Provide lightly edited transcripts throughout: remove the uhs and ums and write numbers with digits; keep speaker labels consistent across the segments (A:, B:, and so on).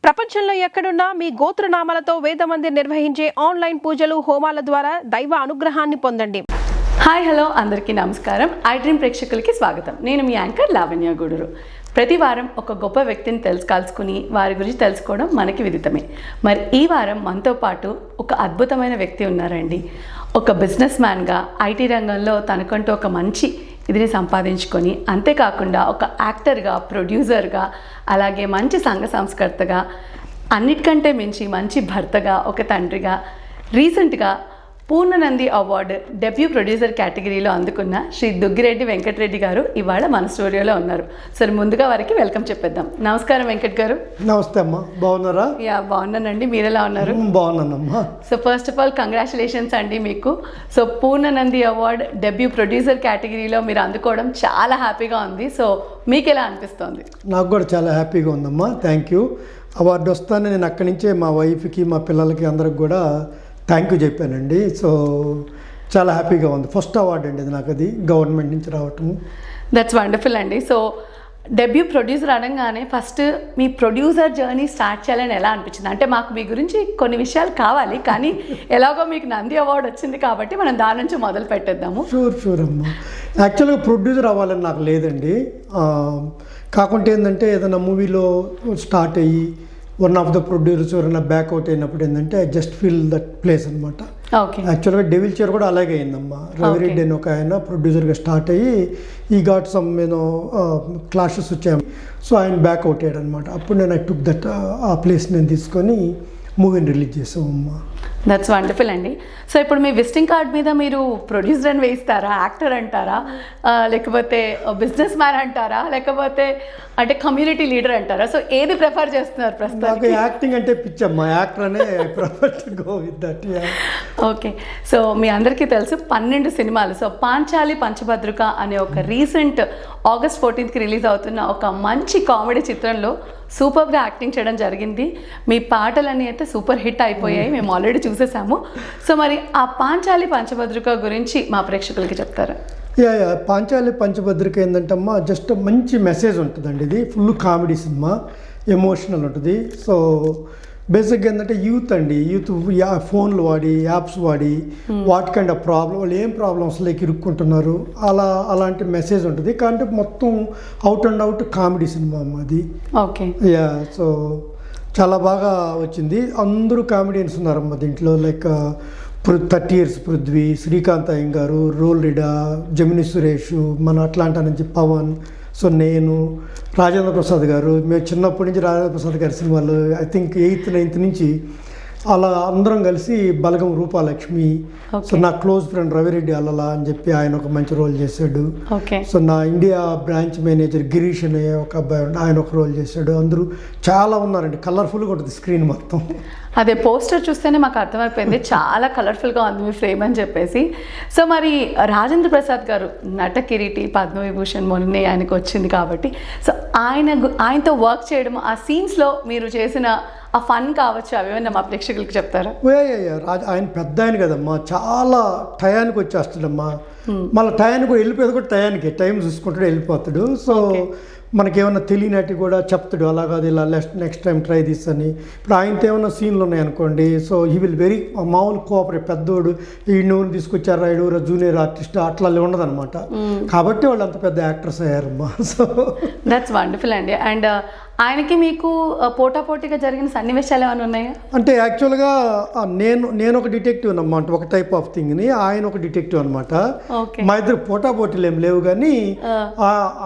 A: ప్రపంచంలో ఎక్కడున్నా మీ గోత్రనామాలతో వేదమందిర్ నిర్వహించే ఆన్లైన్ పూజలు హోమాల ద్వారా దైవ అనుగ్రహాన్ని పొందండి.
B: హాయ్ హలో అందరికీ నమస్కారం. ఐ డ్రీమ్ ప్రేక్షకులకి స్వాగతం. నేను మీ యాంకర్ లావణ్య గూడూరు. ప్రతి వారం ఒక గొప్ప వ్యక్తిని కలుసుకుని వారి గురించి తెలుసుకోవడం మనకి విదితమే. మరి ఈ వారం మనతో పాటు ఒక అద్భుతమైన వ్యక్తి ఉన్నారండి. ఒక బిజినెస్ మ్యాన్గా ఐటీ రంగంలో తనకంటూ ఒక మంచి ఇదిని సంపాదించుకొని, అంతేకాకుండా ఒక యాక్టర్గా, ప్రొడ్యూసర్గా, అలాగే మంచి సంఘ సంస్కర్తగా, అన్నిటికంటే మించి మంచి భర్తగా, ఒక తండ్రిగా, రీసెంట్గా పూర్ణనంది అవార్డు డెబ్యూ ప్రొడ్యూసర్ కేటగిరీలో అందుకున్న శ్రీ దుగ్గిరెడ్డి వెంకటరెడ్డి గారు ఇవాళ మన స్టూడియోలో ఉన్నారు. సరే, ముందుగా వారికి వెల్కమ్ చెప్పేద్దాం. నమస్కారం వెంకట్ గారు.
C: నమస్తే అమ్మా, బాగున్నారా?
B: యా, బాగున్నానండి. మీరు ఎలా ఉన్నారు?
C: బాగున్నానమ్మా.
B: So first of all congratulations అండి మీకు. So Purnanandi award debut producer కేటగిరీలో మీరు అందుకోవడం చాలా హ్యాపీగా ఉంది. సో మీకు ఎలా అనిపిస్తుంది?
C: నాకు కూడా చాలా హ్యాపీగా ఉందమ్మా, థ్యాంక్ యూ. అవార్డు వస్తానే నేను అక్కడి నుంచే మా వైఫ్కి, మా పిల్లలకి అందరికి కూడా థ్యాంక్ యూ చెప్పానండి. సో చాలా హ్యాపీగా ఉంది. ఫస్ట్ అవార్డు అండి అది నాకు, అది గవర్నమెంట్ నుంచి రావటం.
B: దట్స్ వండర్ఫుల్ అండి. సో డెబ్యూ ప్రొడ్యూసర్ అనగానే ఫస్ట్ మీ ప్రొడ్యూసర్ జర్నీ స్టార్ట్ చేయాలని ఎలా అనిపించింది? అంటే మాకు మీ గురించి కొన్ని విషయాలు కావాలి, కానీ ఎలాగో మీకు నంది అవార్డు వచ్చింది కాబట్టి మనం దాని నుంచి మొదలు పెట్టేద్దాము.
C: షూర్ అమ్మా. యాక్చువల్గా ప్రొడ్యూసర్ అవ్వాలని నాకు లేదండి. కాకుంటే ఏంటంటే ఏదైనా మూవీలో స్టార్ట్ అయ్యి వన్ ఆఫ్ ద ప్రొడ్యూసర్స్ ఎవరైనా బ్యాక్అవుట్ అయినప్పుడు ఏంటంటే I just feel that place అనమాట. యాక్చువల్గా డెవిల్ చైర్ కూడా అలాగే అయిందమ్మా. రవిరెడ్డి అని ఒక ఆయన ప్రొడ్యూసర్గా స్టార్ట్ అయ్యి ఈ గాట్ సమ్ క్లాషెస్ వచ్చాయి. సో ఆయన బ్యాక్అవుట్ అయ్యాడు అనమాట. అప్పుడు నేను ఐ టుక్ దట్ ఆ ప్లేస్ నేను తీసుకొని మూవీని రిలీజ్ చేసామమ్మా.
B: దట్స్ వండర్ఫుల్ అండి. సో ఇప్పుడు మీ విజిటింగ్ కార్డ్ మీద మీరు ప్రొడ్యూసర్ అని వేయిస్తారా, యాక్టర్ అంటారా, లేకపోతే బిజినెస్ మ్యాన్ అంటారా, లేకపోతే అంటే కమ్యూనిటీ లీడర్ అంటారా? సో ఏది ప్రిఫర్ చేస్తున్నారు ప్రస్తుతం?
C: నాకు యాక్టింగ్ అంటే పిచ్చమ్మా, యాక్టర్ అనే prefer to go with that.
B: Okay. So మీ అందరికీ తెలుసు 12 సినిమాలు. సో పాంచాలి పంచభద్రిక అనే ఒక రీసెంట్ ఆగస్ట్ 14th రిలీజ్ అవుతున్న ఒక మంచి కామెడీ చిత్రంలో సూపర్గా యాక్టింగ్ చేయడం జరిగింది. మీ పాటలన్నీ అయితే సూపర్ హిట్ అయిపోయాయి, మేము ఆల్రెడీ చూసేసాము. సో మరి ఆ పాంచాలి పంచభద్రిక గురించి మా ప్రేక్షకులకి చెప్తారా?
C: యా, పాంచాలి పంచభద్రిక ఏంటంటమ్మా, జస్ట్ మంచి మెసేజ్ ఉంటుందండి. ఇది ఫుల్ కామెడీ సినిమా, ఎమోషనల్ ఉంటుంది. సో బేసిక్గా ఏంటంటే యూత్ అండి, యూత్ ఫోన్లు వాడి, యాప్స్ వాడి వాట్ కైండ్ ఆఫ్ ప్రాబ్లం, వాళ్ళు ఏం ప్రాబ్లమ్స్లోకి ఇరుక్కుంటున్నారు, అలాంటి మెసేజ్ ఉంటుంది. కానీ మొత్తం out and out comedy cinema అమ్మ అది.
B: ఓకే.
C: యా, సో చాలా బాగా వచ్చింది. అందరూ కామెడియన్స్ ఉన్నారమ్మ దీంట్లో. లైక్ 30 years పృథ్వీ, శ్రీకాంత్ అయ్యంగారు, రోల్ రిడా, జమిని సురేష్, మన అట్లాంటా నుంచి పవన్, సో నేను, రాజేంద్ర ప్రసాద్ గారు. మేము చిన్నప్పటి నుంచి రాజేంద్ర ప్రసాద్ గారి సినిమాలు ఐ థింక్ 8th 9th నుంచి అలా అందరం కలిసి బలగం రూపాలక్ష్మి. సో నా క్లోజ్ ఫ్రెండ్ రవిరెడ్డి అల్లలా అని చెప్పి ఆయన ఒక మంచి రోల్ చేశాడు. సో నా ఇండియా బ్రాంచ్ మేనేజర్ గిరీష్ అనే ఒక అబ్బాయి, ఆయన ఒక రోల్ చేశాడు. అందరూ చాలా ఉన్నారండి, కలర్ఫుల్గా ఉంటుంది స్క్రీన్ మొత్తం.
B: అదే పోస్టర్ చూస్తేనే మాకు అర్థమైపోయింది, చాలా కలర్ఫుల్గా ఉంది మీ ఫ్రేమ్ అని చెప్పేసి. సో మరి రాజేంద్ర ప్రసాద్ గారు నట కిరీటి, పద్మవిభూషణ్ మొన్నే ఆయనకు వచ్చింది కాబట్టి, సో ఆయనతో వర్క్ చేయడం, ఆ సీన్స్లో మీరు చేసిన ఆ ఫన్ కావచ్చు, అవేమన్నా మా ప్రేక్షకులకి చెప్తారా?
C: ఆయన పెద్ద ఆయన కదమ్మా, చాలా టయానికి వచ్చేస్తాడమ్మా. మళ్ళీ టయానికి వెళ్ళిపోయేది కూడా టయానికి, టైం చూసుకుంటాడు, వెళ్ళిపోతాడు. సో మనకేమన్నా తెలియనట్టు కూడా చెప్తాడు, అలా కాదు ఇలా నెక్స్ట్ టైం ట్రై దిస్ అని. ఇప్పుడు ఆయనతో ఏమన్నా సీన్లు ఉన్నాయనుకోండి, సో హీ విల్ వెరీ మామూలు కోఆపరేట్. పెద్దోడు ఈ నూనె తీసుకొచ్చారా, ఈడూరు జూనియర్ ఆర్టిస్ట్ అట్లా ఉండదన్నమాట. కాబట్టి వాళ్ళు అంత పెద్ద యాక్టర్స్ అయ్యారమ్మా. సో
B: దట్స్ వండర్ఫుల్ అండి. అండ్ ఆయనకి మీకు పోటాపోటీగా జరిగిన సన్నివేశాలు ఏమైనా ఉన్నాయా?
C: అంటే యాక్చువల్గా నేను ఒక డిటెక్టివ్ అన్నమాట, ఒక టైప్ ఆఫ్ థింగ్ని, ఆయన ఒక డిటెక్టివ్ అనమాట. మా ఇద్దరు పోటాపోటీలు ఏం లేవు, కానీ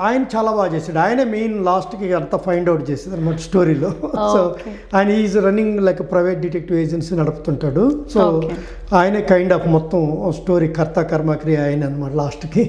C: ఆయన చాలా బాగా చేశాడు. ఆయనే మెయిన్ లాస్ట్కి అంతా ఫైండ్ అవుట్ చేసేది అనమాట స్టోరీలో. సో ఆయన is running like private detective agency నడుపుతుంటాడు. సో ఆయనే కైండ్ ఆఫ్ మొత్తం స్టోరీ కర్త కర్మక్రియ ఆయన అనమాట లాస్ట్కి.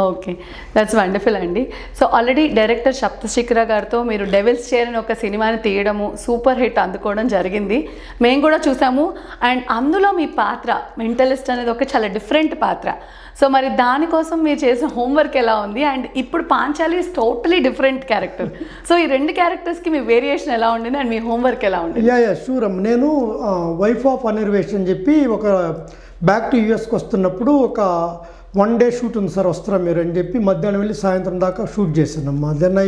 B: ఓకే, దట్స్ వండర్ఫుల్ అండి. సో ఆల్రెడీ డైరెక్టర్ సప్తశిఖర గారితో మీరు డెవిల్స్ చైర్ అని ఒక సినిమాని తీయడము, సూపర్ హిట్ అందుకోవడం జరిగింది, మేము కూడా చూసాము. అండ్ అందులో మీ పాత్ర మెంటలిస్ట్ అనేది ఒక చాలా డిఫరెంట్ పాత్ర. సో మరి దానికోసం మీరు చేసిన హోంవర్క్ ఎలా ఉంది? అండ్ ఇప్పుడు Panchali is totally different character. So ఈ 2 క్యారెక్టర్స్కి మీ వేరియేషన్ ఎలా ఉండింది అండ్ మీ హోంవర్క్ ఎలా ఉంది?
C: యా షూర్ అమ్మ. నేను వైఫ్ ఆఫ్ అనిర్వేష్ అని చెప్పి ఒక బ్యాక్ టు యూఎస్కి వస్తున్నప్పుడు ఒక 1 డే షూట్ ఉంది సార్, వస్తారా మీరు అని చెప్పి మధ్యాహ్నం వెళ్ళి సాయంత్రం దాకా షూట్ చేశానమ్మా. Then I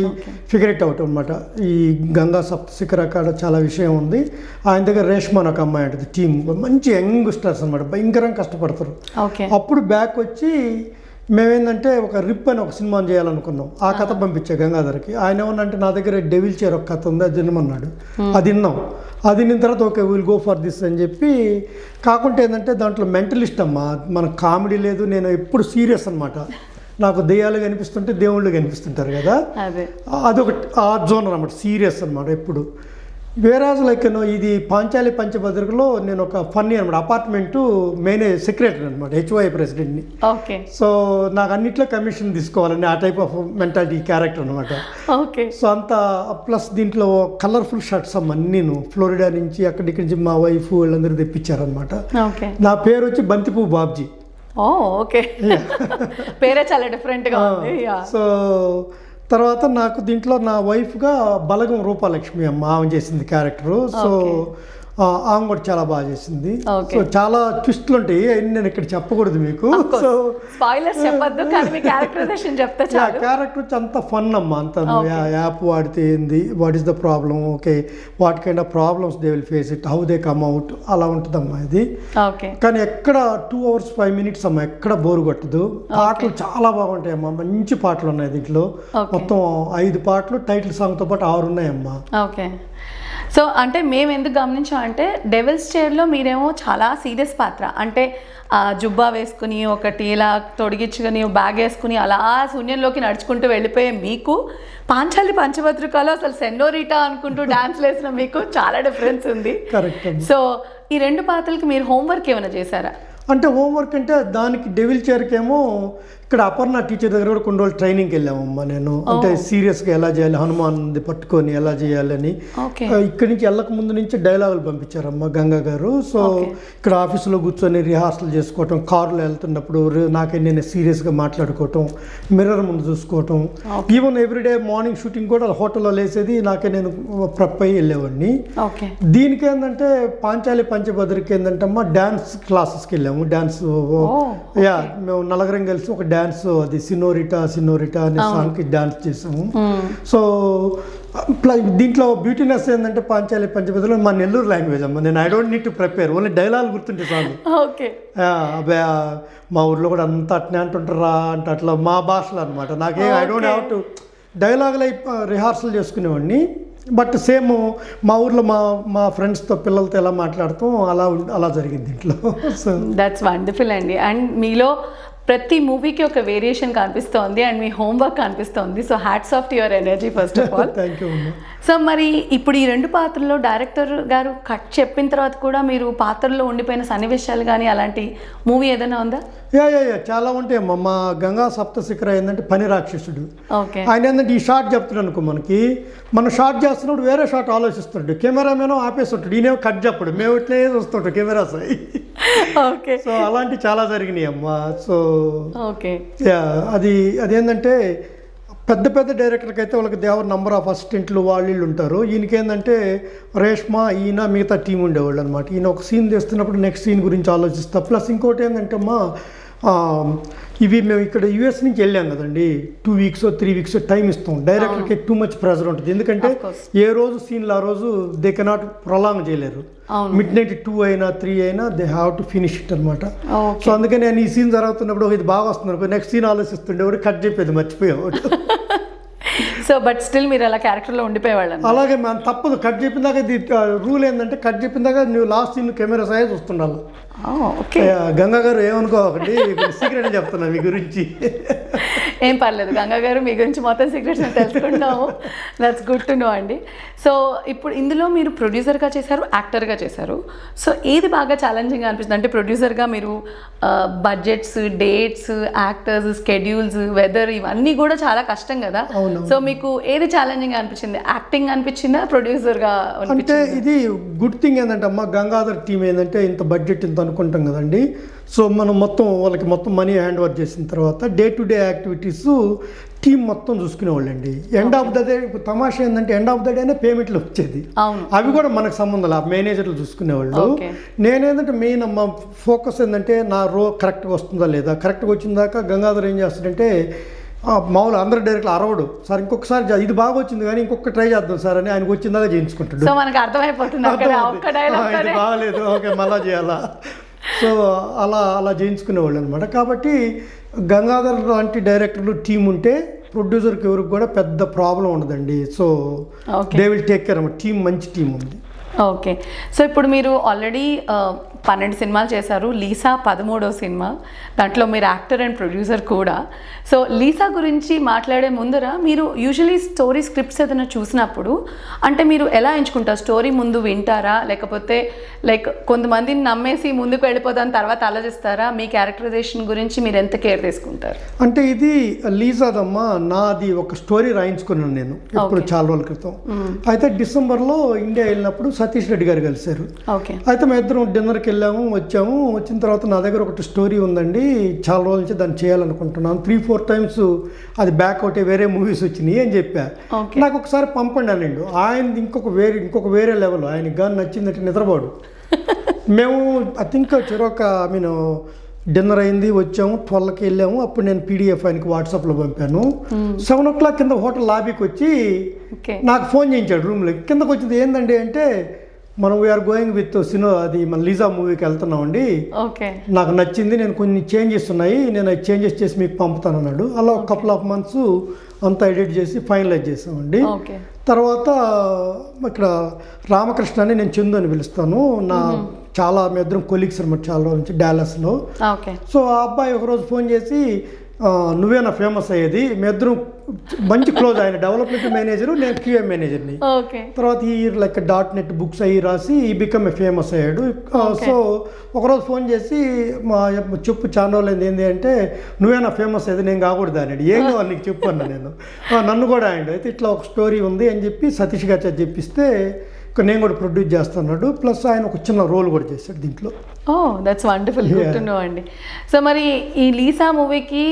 C: figure it out అనమాట. ఈ గంగా సప్తశిఖర కాడ చాలా విషయం ఉంది. ఆయన దగ్గర రేష్మా అని ఒక అమ్మాయి ఉంటుంది, టీమ్ మంచి యంగ్ స్టార్స్ అనమాట, భయంకరంగా కష్టపడతారు. అప్పుడు బ్యాక్ వచ్చి మేమేంటంటే ఒక రిప్ అని ఒక సినిమాని చేయాలనుకున్నాం. ఆ కథ పంపించా గంగాధర్కి. ఆయన ఏమన్నంటే నా దగ్గర డెవిల్ చైర్ ఒక కథ ఉంది, అది వినమన్నాడు. అది విన్నాం. అది విన్న తర్వాత okay will go for this అని చెప్పి. కాకుంటే ఏంటంటే దాంట్లో మెంటలిస్ట్ అమ్మా, మనకు కామెడీ లేదు. నేను ఎప్పుడు సీరియస్ అనమాట. నాకు దెయ్యాలు కనిపిస్తుంటే దేవుళ్ళు కనిపిస్తుంటారు కదా, అదొక ఆ జోనర్ అనమాట, సీరియస్ అనమాట ఎప్పుడు. వేరాజ్ లైక్ ఇది పాంచాలి పంచభద్రికలో నేను ఒక ఫన్నీ అనమాట, అపార్ట్మెంటు సెక్రటరీ అనమాట, HY ప్రెసిడెంట్ని. సో నాకు అన్నిట్లో కమిషన్ తీసుకోవాలని ఆ టైప్ ఆఫ్ మెంటాలిటీ క్యారెక్టర్ అనమాట. సో అంత ప్లస్ దీంట్లో కలర్ఫుల్ షర్ట్స్ అమ్మ నేను ఫ్లోరిడా నుంచి అక్కడి నుంచి మా వైఫ్ వాళ్ళందరూ తెప్పించారనమాట. నా పేరు వచ్చి బంతిపూ బాబ్జీ.
B: పేరే చాలా డిఫరెంట్గా ఉంది.
C: సో తర్వాత నాకు దీంట్లో నా వైఫ్గా బలగం రూపాలక్ష్మి అమ్మ, ఆమె చేసింది క్యారెక్టరు. సో ఆమె కూడా చాలా బాగా చేసింది. సో చాలా ట్విస్ట్లు ఉంటాయి, నేను ఇక్కడ చెప్పకూడదు మీకు. సో క్యారెక్టర్ వచ్చి అంత ఫన్ అమ్మ, అంత యాప్ వాడితే ఏంది, what is the problem, okay what kind of problems they will face it, how they come out, అలా ఉంటుందమ్మా ఇది. కానీ ఎక్కడ 2 hours 5 minutes అమ్మా, ఎక్కడ బోరు కొట్టదు. పాటలు చాలా బాగుంటాయి అమ్మా, మంచి పాటలు ఉన్నాయి దీంట్లో. మొత్తం 5 పాటలు టైటిల్ సాంగ్తో పాటు 6 ఉన్నాయమ్మా.
B: సో అంటే మేము ఎందుకు గమనించామంటే డెవిల్స్ చైర్లో మీరేమో చాలా సీరియస్ పాత్ర, అంటే జుబ్బా వేసుకుని ఒకటి ఇలా తొడిగించుకొని బ్యాగ్ వేసుకుని అలా శూన్యంలోకి నడుచుకుంటూ వెళ్ళిపోయే మీకు పాంచాలి పంచభద్రికలో అసలు సెన్నోరిటా అనుకుంటూ డాన్స్ వేసిన మీకు చాలా డిఫరెన్స్ ఉంది. సో ఈ 2 పాత్రలకి మీరు హోంవర్క్ ఏమైనా చేశారా?
C: అంటే హోంవర్క్ అంటే దానికి డెవిల్ చైర్కేమో ఇక్కడ అపర్ణ టీచర్ దగ్గర కూడా కొన్ని రోజులు ట్రైనింగ్కి వెళ్ళామమ్మా నేను. అంటే సీరియస్గా ఎలా చేయాలి, హనుమాన్ పట్టుకొని ఎలా చేయాలని. ఇక్కడి నుంచి వెళ్ళక ముందు నుంచి డైలాగులు పంపించారమ్మా గంగా గారు. సో ఇక్కడ ఆఫీసులో కూర్చొని రిహార్సల్ చేసుకోవటం, కారులో వెళ్తున్నప్పుడు నేను సీరియస్గా మాట్లాడుకోవటం, మిర్రర్ ముందు చూసుకోవటం. ఈవెన్ ఎవ్రీడే మార్నింగ్ షూటింగ్ కూడా హోటల్లో లేసేది, నేను ప్రెప్ అయ్యి వెళ్ళేవాడిని. దీనికి ఏంటంటే పాంచాలి పంచభద్రికి ఏంటంటే అమ్మా డ్యాన్స్ క్లాసెస్కి వెళ్ళాము. డ్యాన్స్ మేము నలుగురం కలిసి ఒక డ్యాన్స్, అది సినోరిటా అనే సాంగ్కి డాన్స్ చేసాము. సో దీంట్లో బ్యూటీనెస్ ఏంటంటే పాంచాలి పంచభద్రలో మా నెల్లూరు లాంగ్వేజ్ అమ్మ. నేను I don't need to prepare, only dialogue గుర్తుంటే చాలు. మా ఊర్లో కూడా అంతా అట్నే అంటుంటారా అంటే అట్లా మా భాషలో అనమాట. నాకేం ఐ డోంట్ హ్యావ్ టు డైలాగులు రిహార్సల్ చేసుకునేవాడిని. బట్ సేమ్ మా ఊర్లో మా ఫ్రెండ్స్తో పిల్లలతో ఎలా మాట్లాడుతాం అలా జరిగింది ఇంట్లో. సో
B: దట్స్ వండర్ఫుల్ అండి. అండ్ మీలో ప్రతి మూవీకి ఒక వేరియేషన్ కనిపిస్తోంది అండ్ మీ హోంవర్క్ కనిపిస్తోంది. So hats off to your energy first of all.
C: Thank you.
B: So మరి ఇప్పుడు ఈ 2 పాత్రల్లో డైరెక్టర్ గారు కట్ చెప్పిన తర్వాత కూడా మీరు పాత్రలో ఉండిపోయిన సన్నివేశాలు కానీ అలాంటి మూవీ ఏదైనా ఉందా?
C: చాలా ఉంటాయమ్మా. మా గంగా సప్తశిఖర ఏంటంటే పని రాక్షసుడు. ఆయన ఏంటంటే ఈ షార్ట్ చెప్తున్నాడు అనుకో, మనం షార్ట్ చేస్తున్నప్పుడు వేరే షార్ట్ ఆలోచిస్తుంటాడు, కెమెరామెన్ ఆపేస్తుంటాడు, ఈయన కట్ చెప్పడు, మేము ఇట్లే చూస్తుంటాం కెమెరాస్. సో అలాంటి చాలా జరిగినాయి అమ్మా. సో అదేంటంటే పెద్ద డైరెక్టర్కి అయితే వాళ్ళకి దేవర్ నంబర్ ఆఫ్ అసిస్టెంట్లు వాళ్ళు ఉంటారు. ఈయనకేంటంటే రేష్మా ఈయన మిగతా టీం ఉండేవాళ్ళు అనమాట. ఈయన ఒక సీన్ తెస్తున్నప్పుడు నెక్స్ట్ సీన్ గురించి ఆలోచిస్తా. ప్లస్ ఇంకోటి ఏంటంటే అమ్మా ఇవి మేము ఇక్కడ US నుంచి వెళ్ళాం కదండి, 2 weeks 3 weeks టైం ఇస్తాం. డైరెక్టర్కి టూ మచ్ ప్రెజర్ ఉంటుంది, ఎందుకంటే ఏ రోజు సీన్లు ఆ రోజు దే కెనాట్ ప్రొలాంగ్ చేయలేరు. midnight 2 అయినా 3 అయినా they have to finish it అనమాట. సో అందుకని నేను ఈ సీన్ జరుగుతున్నప్పుడు ఇది బాగా వస్తుంది, నెక్స్ట్ సీన్ ఆలోచిస్తుండేవాడు, కట్ చెప్పేది మర్చిపోయేవాడు.
B: సో బట్ స్టిల్ మీరు అలా క్యారెక్టర్లో ఉండిపోయేవాళ్ళు.
C: అలాగే మనం తప్పదు, కట్ చెప్పిన దాకా ఇది రూల్ ఏంటంటే కట్ చెప్పిన దాకా నువ్వు లాస్ట్ సీన్ కెమెరా సాగే చూస్తుండాలి. గంగా గారు ఏమనుకోకండి, సీక్రెట్ చెప్తున్నాను మీ గురించి.
B: ఏం పర్లేదు గంగా గారు, మీ గురించి మొత్తం సీక్రెట్స్ తెలుసుకుంటున్నాము. దట్స్ గుడ్ టు నో అండి. సో ఇప్పుడు ఇందులో మీరు ప్రొడ్యూసర్గా చేశారు, యాక్టర్గా చేశారు. సో ఏది బాగా ఛాలెంజింగ్గా అనిపిస్తుంది? అంటే ప్రొడ్యూసర్గా మీరు budgets, dates, actors, schedules, weather ఇవన్నీ కూడా చాలా కష్టం కదా. సో మీకు ఏది ఛాలెంజింగ్ అనిపించింది? యాక్టింగ్ అనిపించిందా, ప్రొడ్యూసర్గా?
C: అంటే ఇది గుడ్ థింగ్ ఏంటంటే అమ్మ గంగాధర్ టీం ఏంటంటే ఇంత బడ్జెట్ ఇంత అనుకుంటాం కదండి. సో మనం వాళ్ళకి మొత్తం మనీ హ్యాండ్ ఓవర్ చేసిన తర్వాత day to day activities team మొత్తం చూసుకునేవాళ్ళండి. ఎండ్ ఆఫ్ ద డే ఇప్పుడు తమాషా ఏంటంటే ఎండ్ ఆఫ్ ద డేనే పేమెంట్లు వచ్చేది. అవి కూడా మనకు సంబంధం లేదు, మేనేజర్లు చూసుకునేవాళ్ళు. నేనేంటంటే మెయిన్ మా ఫోకస్ ఏంటంటే నా కరెక్ట్గా వస్తుందా లేదా. కరెక్ట్గా వచ్చిన దాకా గంగాధర్ ఏం చేస్తాడంటే మామూలు అందరూ డైరెక్ట్లు అరవడు, సార్ ఇంకొకసారి ఇది బాగా వచ్చింది కానీ ఇంకొక ట్రై చేద్దాం సార్ అని ఆయనకు వచ్చిందాకా చేయించుకుంటాడు. ఇది బాగాలేదు, ఓకే మళ్ళా చేయాలా. సో అలా చేయించుకునేవాళ్ళు అనమాట. కాబట్టి గంగాధర్ లాంటి డైరెక్టర్లు టీం ఉంటే ప్రొడ్యూసర్కి ఎవరికి కూడా పెద్ద ప్రాబ్లం ఉండదండి. So they will take care అన్నమాట. టీం మంచి టీం ఉంది.
B: ఓకే. సో ఇప్పుడు మీరు ఆల్రెడీ 12 సినిమాలు చేశారు. లీసా 13వ సినిమా, దాంట్లో మీరు యాక్టర్ అండ్ ప్రొడ్యూసర్ కూడా. సో లీసా గురించి మాట్లాడే ముందర మీరు యూజువలీ స్టోరీ స్క్రిప్ట్స్ ఏదైనా చూసినప్పుడు అంటే మీరు ఎలా ఎంచుకుంటారు? స్టోరీ ముందు వింటారా, లేకపోతే లైక్ కొంతమందిని నమ్మేసి ముందుకు వెళ్ళిపోదాని తర్వాత ఆలోచిస్తారా? మీ క్యారెక్టరైజేషన్ గురించి మీరు ఎంత కేర్ తీసుకుంటారు?
C: అంటే ఇది లీసాదమ్మా నాది ఒక స్టోరీ రాయించుకున్నాను నేను ఇప్పుడు చాలా రోజుల క్రితం. అయితే డిసెంబర్లో ఇండియా వెళ్ళినప్పుడు సతీష్ రెడ్డి గారు కలిశారు. అయితే మేము ఇద్దరం డిన్నర్కి వచ్చాము. వచ్చిన తర్వాత నా దగ్గర ఒకటి స్టోరీ ఉందండి, చాలా రోజుల నుంచి దాన్ని చేయాలనుకుంటున్నాను. 3-4 టైమ్స్ అది బ్యాక్ అవుట్ వేరే మూవీస్ వచ్చినాయి అని చెప్పా. నాకు ఒకసారి పంపండి అనండి. ఆయన ఇంకొక వేరే లెవెల్, ఆయనకి కానీ నచ్చిందంటే నిద్రపోడు. మేము ఐ థింక్ డిన్నర్ అయింది, వచ్చాము, 12కి వెళ్ళాము. అప్పుడు నేను పీడిఎఫ్ ఆయనకి వాట్సాప్లో పంపాను. 7 o'clock కింద హోటల్ లాబీకి వచ్చి నాకు ఫోన్ చేయించాడు రూమ్లో. కిందకు వచ్చింది ఏందండి అంటే మనం వీఆర్ గోయింగ్ విత్ అది మన లీజా మూవీకి వెళ్తున్నామండి, నాకు నచ్చింది, నేను కొన్ని చేంజెస్ ఉన్నాయి, నేను అది చేంజెస్ చేసి మీకు పంపుతాను అన్నాడు. అలా ఒక కపుల్ ఆఫ్ మంత్స్ అంతా ఎడిట్ చేసి ఫైనలైజ్ చేసామండి. తర్వాత ఇక్కడ రామకృష్ణ అని నేను చందు అని పిలుస్తాను, చాలా మీ ఇద్దరం కొలీగ్స్ అనమాట చాలా రోజుల నుంచి డాలస్లో. సో ఆ అబ్బాయి ఒకరోజు ఫోన్ చేసి నువ్వేనా ఫేమస్ అయ్యేది, మీ ఇద్దరం మంచి క్లోజ్. ఆయన డెవలప్మెంట్ మేనేజరు, నేను క్యూఏ మేనేజర్ని. తర్వాత ఈ లైక్ .net బుక్స్ అవి రాసి ఈ బికమ్ ఏ ఫేమస్ అయ్యాడు. సో ఒకరోజు ఫోన్ చేసి చెప్పు చాలా రోజులు ఏంది అంటే నువ్వేనా ఫేమస్ అయ్యేది, నేను కాకూడదు అన్నాడు. ఏం కావాలి నీకు చెప్పు అన్నా నేను. నన్ను కూడా ఆయన అయితే ఇట్లా ఒక స్టోరీ ఉంది అని చెప్పి సతీష్ గారు చెప్పిస్తే నేను కూడా ప్రొడ్యూస్ చేస్తున్నాడు. ప్లస్ ఆయన ఒక చిన్న రోల్ కూడా చేశాడు దీంట్లో.
B: That's wonderful, good to know అండి. సో మరి ఈ లీసా మూవీకి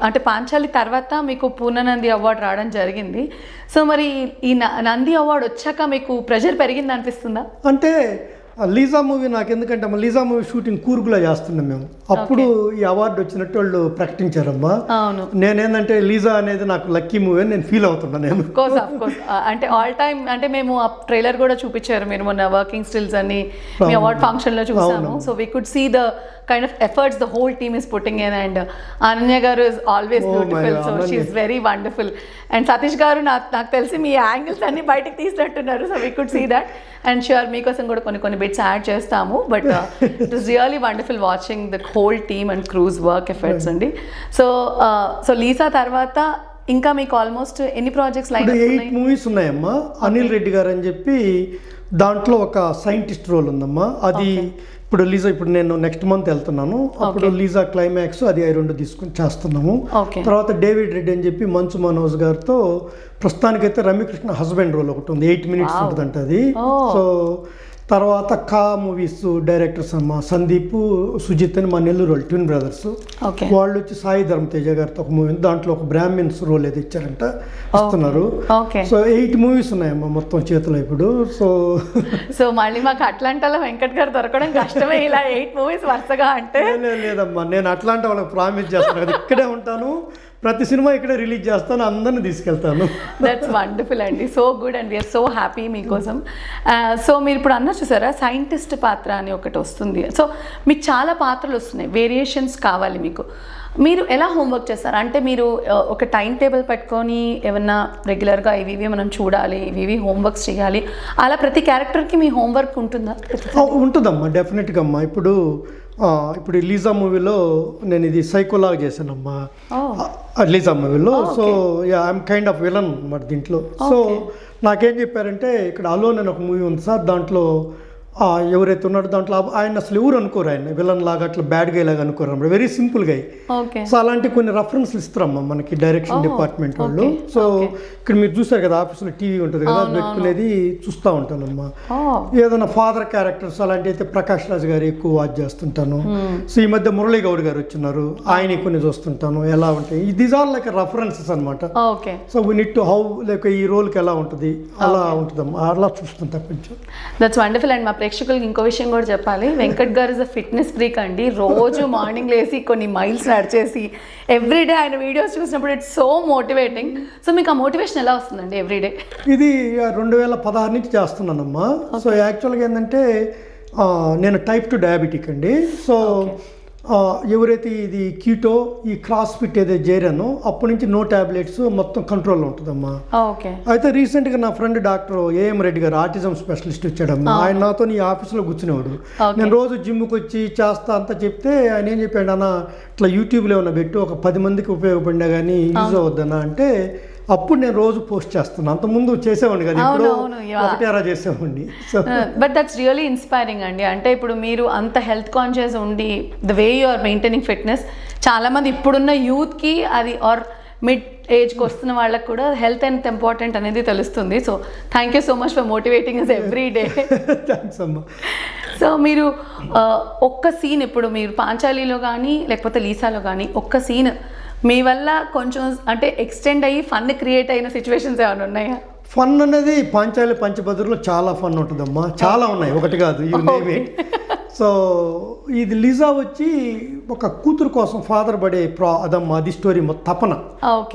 B: అంటే పాంచాలి తర్వాత మీకు పూర్ణనంది అవార్డు రావడం జరిగింది. సో మరి ఈ నంది అవార్డు వచ్చాక మీకు ప్రెషర్ పెరిగింది అనిపిస్తుందా?
C: అంటే లీజా మూవీ నాకు ఎందుకంటే లీజా మూవీ షూటింగ్ కూర్గులో చేస్తున్నాం మేము. అప్పుడు ఈ అవార్డు వచ్చినట్టు వాళ్ళు ప్రకటించారమ్మా. నేనేందంటే లీజా అనేది నాకు లక్కీ మూవీ అని నేను ఫీల్ అవుతున్నా. నేను
B: అంటే ఆల్ టైమ్ అంటే మేము ఆ ట్రైలర్ కూడా చూపించారు మీరు మొన్న వర్కింగ్ స్టిల్స్ అని మీ అవార్డ్ ఫంక్షన్ లో చూసాము. So we could see the kind of efforts the whole team is putting in, and Ananya garu is always beautiful, so she is very wonderful, and Satish garu నాకు తెలిసి మీ angles అన్ని బయటకు తీసినట్టున్నారు. So we could see that, and sure మీకోసం కూడా కొన్ని bits add చేస్తాము. But it was really wonderful watching the whole team and crew's work efforts అండి. సో లీసా తర్వాత ఇంకా మీకు ఆల్మోస్ట్ ఎన్ని ప్రాజెక్ట్స్ లైన్
C: 8 మూవీస్ ఉన్నాయమ్మా. అనిల్ రెడ్డి గారు అని చెప్పి దాంట్లో ఒక సైంటిస్ట్ రోల్ ఉందమ్మా. అది ఇప్పుడు నేను నెక్స్ట్ మంత్ వెళ్తున్నాను. అప్పుడు లీజా క్లైమాక్స్ అది 2 తీసుకుని చేస్తున్నాము. తర్వాత డేవిడ్ రెడ్డి అని చెప్పి మంచు మనోజ్ గారితో ప్రస్తుతానికైతే రమ్యకృష్ణ హస్బెండ్ రోల్ ఒకటి ఉంది, 8 minutes ఉంటుందంట అది. సో తర్వాత కా మూవీస్ డైరెక్టర్స్ అమ్మ సందీప్ సుజిత్ అని మా నెల్లూరు వాళ్ళు ట్విన్ బ్రదర్స్. వాళ్ళు వచ్చి సాయి ధర్మతేజ గారితో ఒక మూవీ, దాంట్లో ఒక బ్రాహ్మిన్స్ రోల్ ఏది ఇచ్చారంట ఇస్తున్నారు. సో 8 మూవీస్ ఉన్నాయమ్మా మొత్తం చేతిలో ఇప్పుడు.
B: సో మళ్ళీ మాకు అట్లాంటాలో వెంకట్ గారు దొరకడం కష్టమే ఇలా 8 మూవీస్ వరుసగా అంటే.
C: లేదమ్మా, నేను అట్లాంటి వాళ్ళకి ప్రామిస్ చేస్తాను కదా, ఇక్కడే ఉంటాను, ప్రతి సినిమా ఇక్కడే రిలీజ్ చేస్తాను, అందరిని తీసుకెళ్తాను.
B: దట్స్ వండర్ఫుల్ అండి, so good and we're so happy మీకోసం. సో మీరు ఇప్పుడు అన్న చూసారా సైంటిస్ట్ పాత్ర అని ఒకటి వస్తుంది. సో మీకు చాలా పాత్రలు వస్తున్నాయి, వేరియేషన్స్ కావాలి మీకు. మీరు ఎలా హోంవర్క్ చేస్తారు? అంటే మీరు ఒక టైం టేబుల్ పెట్టుకొని ఏమన్నా రెగ్యులర్గా ఇవి మనం చూడాలి, ఇవి హోంవర్క్స్ చేయాలి, అలా ప్రతి క్యారెక్టర్కి మీ హోంవర్క్ ఉంటుందా?
C: ఉంటుందమ్మా, డెఫినెట్గా అమ్మా. ఇప్పుడు లీజా మూవీలో నేను ఇది సైకోలాగా చేశానమ్మా లీజా మూవీలో. So I'm kind of villain అన్నమాట దీంట్లో. సో నాకేం చెప్పారంటే ఇక్కడ అలోన్ అని ఒక మూవీ ఉంది సార్, దాంట్లో ఎవరైతే ఉన్నాడో దాంట్లో ఆయన అసలు ఎవరు అనుకోరు, ఆయన విలన్ లాగా అట్లా బ్యాడ్ గా లాగా అనుకోరు అన్నమాట, వెరీ సింపుల్ గా.
B: ఓకే.
C: సో అలాంటి కొన్ని రెఫరెన్స్లు ఇస్తారమ్మా మనకి డైరెక్షన్ డిపార్ట్మెంట్ వాళ్ళు. సో ఇక్కడ మీరు చూసారు కదా ఆఫీసులో టీవీ ఉంటుంది కదా, పెట్టుకునేది చూస్తూ ఉంటానమ్మా. ఏదైనా ఫాదర్ క్యారెక్టర్స్ అలాంటి అయితే ప్రకాష్ రాజ్ గారు ఎక్కువ వాచ్ చేస్తుంటాను. సో ఈ మధ్య మురళీ గౌడ్ గారు వచ్చినారు, ఆయన కొన్ని చూస్తుంటాను ఎలా ఉంటాయి. దీస్ ఆర్ లైక్ రెఫరెన్సెస్ అనమాట. So we need to how like ఈ రోల్కి ఎలా ఉంటుంది అలా ఉంటుందమ్మా, అలా చూస్తుంటా కొంచెం.
B: That's wonderful. అండ్ మా ప్రేక్షకులకి ఇంకో విషయం కూడా చెప్పాలి, వెంకట్ గారు ఇస్ అ ఫిట్నెస్ ఫ్రీక్ అండి. రోజు మార్నింగ్ లేసి కొన్ని మైల్స్ నడిచేసి ఎవ్రీడే ఆయన వీడియోస్ చూసినప్పుడు ఇట్స్ సో మోటివేటింగ్. సో మీకు ఆ మోటివేషన్ ఎలా వస్తుందండి ఎవ్రీడే?
C: ఇది 2016 నుంచి చేస్తున్నానమ్మా. సో యాక్చువల్గా ఏంటంటే నేను టైప్ 2 డయాబెటిక్ అండి. సో ఎవరైతే ఇది కీటో ఈ క్రాస్ ఫిట్ ఏదైతే చేరానో అప్పటి నుంచి నో టాబ్లెట్స్ మొత్తం కంట్రోల్లో ఉంటుందమ్మా. అయితే రీసెంట్గా నా ఫ్రెండ్ డాక్టర్ ఏఎం రెడ్డి గారు ఆటిజం స్పెషలిస్ట్ వచ్చాడమ్మా. ఆయన నాతో ఈ ఆఫీస్లో కూర్చునేవాడు. నేను రోజు జిమ్కి వచ్చి చేస్తా అంతా చెప్తే ఆయన ఏం చెప్పాడు, అన్న ఇట్లా యూట్యూబ్లో ఏమన్నా పెట్టు, ఒక 10 మందికి ఉపయోగపడినా కానీ యూజ్ అవ్వద్దన్నా అంటే అప్పుడు నేను రోజు పోస్ట్ చేస్తున్నాను. అంతకుముందు చేసేవాడిని కదా, ఇప్పుడు ఒకటి అలా చేసేవాడిని. So
B: but that's really inspiring అండి. అంటే ఇప్పుడు మీరు అంత హెల్త్ కాన్షియస్ ఉండి the way you are maintaining fitness, చాలామంది ఇప్పుడున్న యూత్కి అది ఆర్ మిడ్ ఏజ్కి వస్తున్న వాళ్ళకి కూడా హెల్త్ ఎంత ఇంపార్టెంట్ అనేది తెలుస్తుంది. So thank you so much for motivating us every day.
C: Thanks అమ్మా.
B: సో మీరు ఒక్క సీన్, ఇప్పుడు మీరు పాంచాలిలో కానీ లేకపోతే లీసాలో కానీ ఒక్క సీన్ మీ వల్ల కొంచెం అంటే ఎక్స్టెండ్ అయ్యి ఫన్ క్రియేట్ అయిన సిచ్యువేషన్స్ ఏమైనా ఉన్నాయా?
C: ఫన్ అనేది పాంచాలి పంచభద్రలో చాలా ఫన్ ఉంటుందమ్మా, చాలా ఉన్నాయి, ఒకటి కాదు, యూ నేమ్ ఇట్. సో ఇది లిజా వచ్చి ఒక కూతురు కోసం ఫాదర్ పడే అదమ్మా, అది స్టోరీ తపన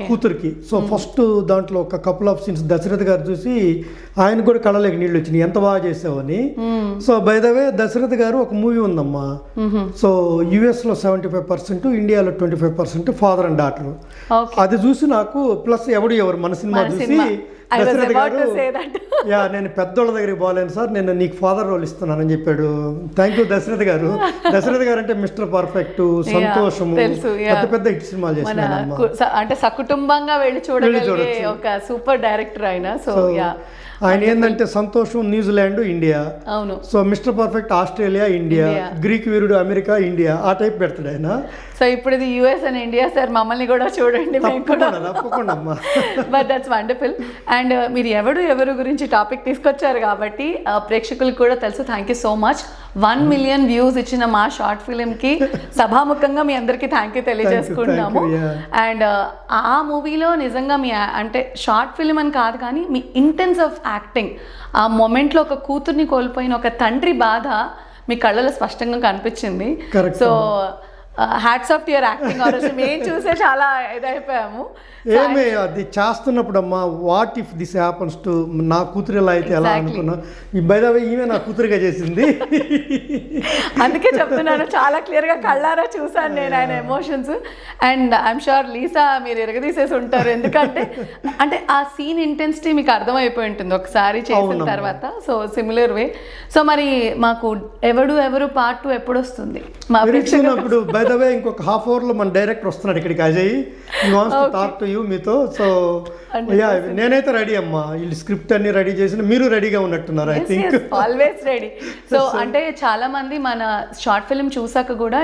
C: కూతురికి. సో ఫస్ట్ దాంట్లో ఒక కపుల్ ఆఫ్ సీన్స్ దశరథ్ గారు చూసి ఆయన కూడా కళ్ళలోకి నీళ్ళు వచ్చినాయి, ఎంత బాగా చేసావని. So by the way Dasarath garu ఒక మూవీ ఉందమ్మా. సో యుఎస్లో 75%, ఇండియాలో 25% ఫాదర్ అండ్ డాటర్. అది చూసి నాకు ప్లస్ ఎవరు మన సినిమా చూసి దశరథ్ గారు నేను పెద్దోళ్ళ దగ్గరికి పోలేను సార్, నేను నీకు ఫాదర్ రోల్ ఇస్తున్నానని చెప్పాడు. థ్యాంక్ యూ దశరథ్ గారు. దశరథ్ గారు అంటే మిస్టర్ పర్ఫెక్ట్, సంతోషము, పెద్ద పెద్ద హిట్ సినిమాలు చేస్తున్నాను.
B: అంటే సకుటుంబంగా వెళ్ళి చూడగలిగే ఒక సూపర్ డైరెక్టర్ ఆయన. సో
C: ఆయన ఏంటంటే సంతోషం న్యూజిలాండ్ Zealand, India. So mister perfect Australia India, Greek వీరుడు అమెరికా ఇండియా, ఆ టైప్ పెడతాడు ఆయన.
B: సో ఇప్పుడు ఇది యుఎస్ అండ్ ఇండియా సార్, మమ్మల్ని కూడా చూడండి. But that's wonderful. అండ్ మీరు ఎవరు గురించి టాపిక్ తీసుకొచ్చారు కాబట్టి ప్రేక్షకులకు కూడా తెలుసు. Thank you so much. 1 million views ఇచ్చిన మా షార్ట్ ఫిలింకి సభాముఖంగా మీ అందరికీ థ్యాంక్ యూ తెలియజేసుకుంటున్నాము. అండ్ ఆ మూవీలో నిజంగా మీ అంటే షార్ట్ ఫిలిం అని కాదు కానీ మీ ఇంటెన్స్ ఆఫ్ యాక్టింగ్, ఆ మొమెంట్లో ఒక కూతుర్ని కోల్పోయిన ఒక తండ్రి బాధ మీ కళ్ళలో స్పష్టంగా కనిపించింది. So hats off to your acting. మేము చూసే చాలా ఇదైపోయాము.
C: ఏమే అది చేస్తున్నప్పుడు అమ్మా, what if this happens to నా కూతురు ఎలా అయితే ఎలా అనుకున్నా, ఈ బై ద వే ఈమె నా కూతురుగా చేసింది.
B: అందుకే చెప్తున్నాను, చాలా క్లియర్గా కళ్ళారా చూసాను నేను ఆయన emotions. And I'm sure Lisa మీరు ఎరగదీసేసి ఉంటారు, ఎందుకంటే అంటే ఆ సీన్ ఇంటెన్సిటీ మీకు అర్థమైపోయి ఉంటుంది ఒకసారి చేసిన తర్వాత. So similar way. సో మరి మాకు ఎవరు పార్ట్ 2 ఎప్పుడు వస్తుంది? మా
C: ఇప్పుడు బై ద వే ఇంకొక హాఫ్ అవర్ లో మన డైరెక్టర్ వస్తున్నాడు ఇక్కడికి, Ajay. He wants to talk to you మీతో. సో నేనైతే రెడీ అమ్మా, వీళ్ళు స్క్రిప్ట్ అన్ని రెడీ చేసిన, మీరు రెడీగా ఉన్నట్టున్నారు. I think
B: always ready. So అంటే చాలా మంది మన షార్ట్ ఫిల్మ్ చూసాక కూడా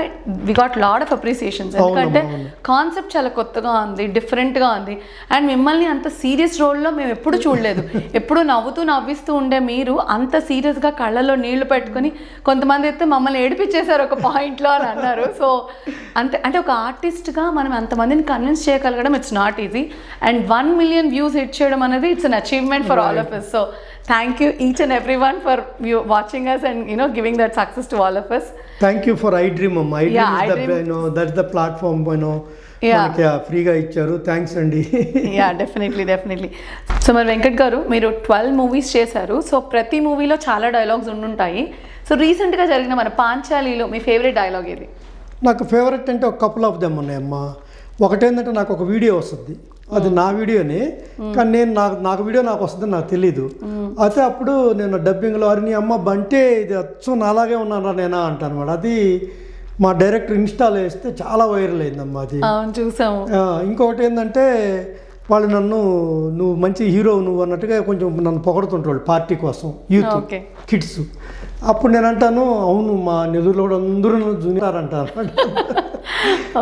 B: we got lot of appreciations, ఎందుకంటే కాన్సెప్ట్ చాలా కొత్తగా ఉంది, డిఫరెంట్గా ఉంది. అండ్ మిమ్మల్ని అంత సీరియస్ రోల్లో మేము ఎప్పుడు చూడలేదు. ఎప్పుడు నవ్విస్తూ ఉండే మీరు అంత సీరియస్గా కళ్ళలో నీళ్లు పెట్టుకుని, కొంతమంది అయితే మమ్మల్ని ఏడిపించేశారు ఒక పాయింట్లో అని అన్నారు. సో అంటే ఒక ఆర్టిస్ట్గా మనం అంతమందిని కన్విన్స్ చేయగలగడం it's not easy. And 1 million views hit చేయడం అనేది it's an achievement for all of us. So thank you each and everyone for watching us and giving that success to all of us.
C: Thank you for iDream. iDream is that's the platform మనకి ఫ్రీగా ఇచ్చారు. Thanks అండి.
B: Definitely. So మరి వెంకట్ గారు, మీరు 12 movies చేశారు. So ప్రతి మూవీలో చాలా డైలాగ్స్ ఉండుంటాయి. సో రీసెంట్గా జరిగిన మన పాంచాలిలో మీ ఫేవరెట్ డైలాగ్ ఏది?
C: నాకు ఫేవరెట్ అంటే ఒక కపుల్ ఆఫ్ దెమ్ ఉన్నాయమ్మా. ఒకటేంటంటే నాకు ఒక వీడియో వస్తుంది, అది నా వీడియోనే, కానీ నేను నాకు వీడియో నాకు వస్తుందని నాకు తెలీదు. అయితే అప్పుడు నేను డబ్బింగ్లో నీ అమ్మ బంటే ఇది అచ్చం నాలాగే ఉన్నాను నేనా అంటాను అనమాట. అది మా డైరెక్టర్ ఇన్స్టాల్ వేస్తే చాలా వైరల్ అయిందమ్మా అది,
B: చూసాము.
C: ఇంకొకటి ఏంటంటే వాళ్ళు నన్ను నువ్వు మంచి హీరో నువ్వు అన్నట్టుగా కొంచెం నన్ను పొగడుతుంటారు పార్టీ కోసం యూత్
B: Okay.
C: కిడ్స్. అప్పుడు నేను అంటాను అవును మా నెల్లూరులో కూడా అందరూ నన్ను జూనియర్ అంటారు.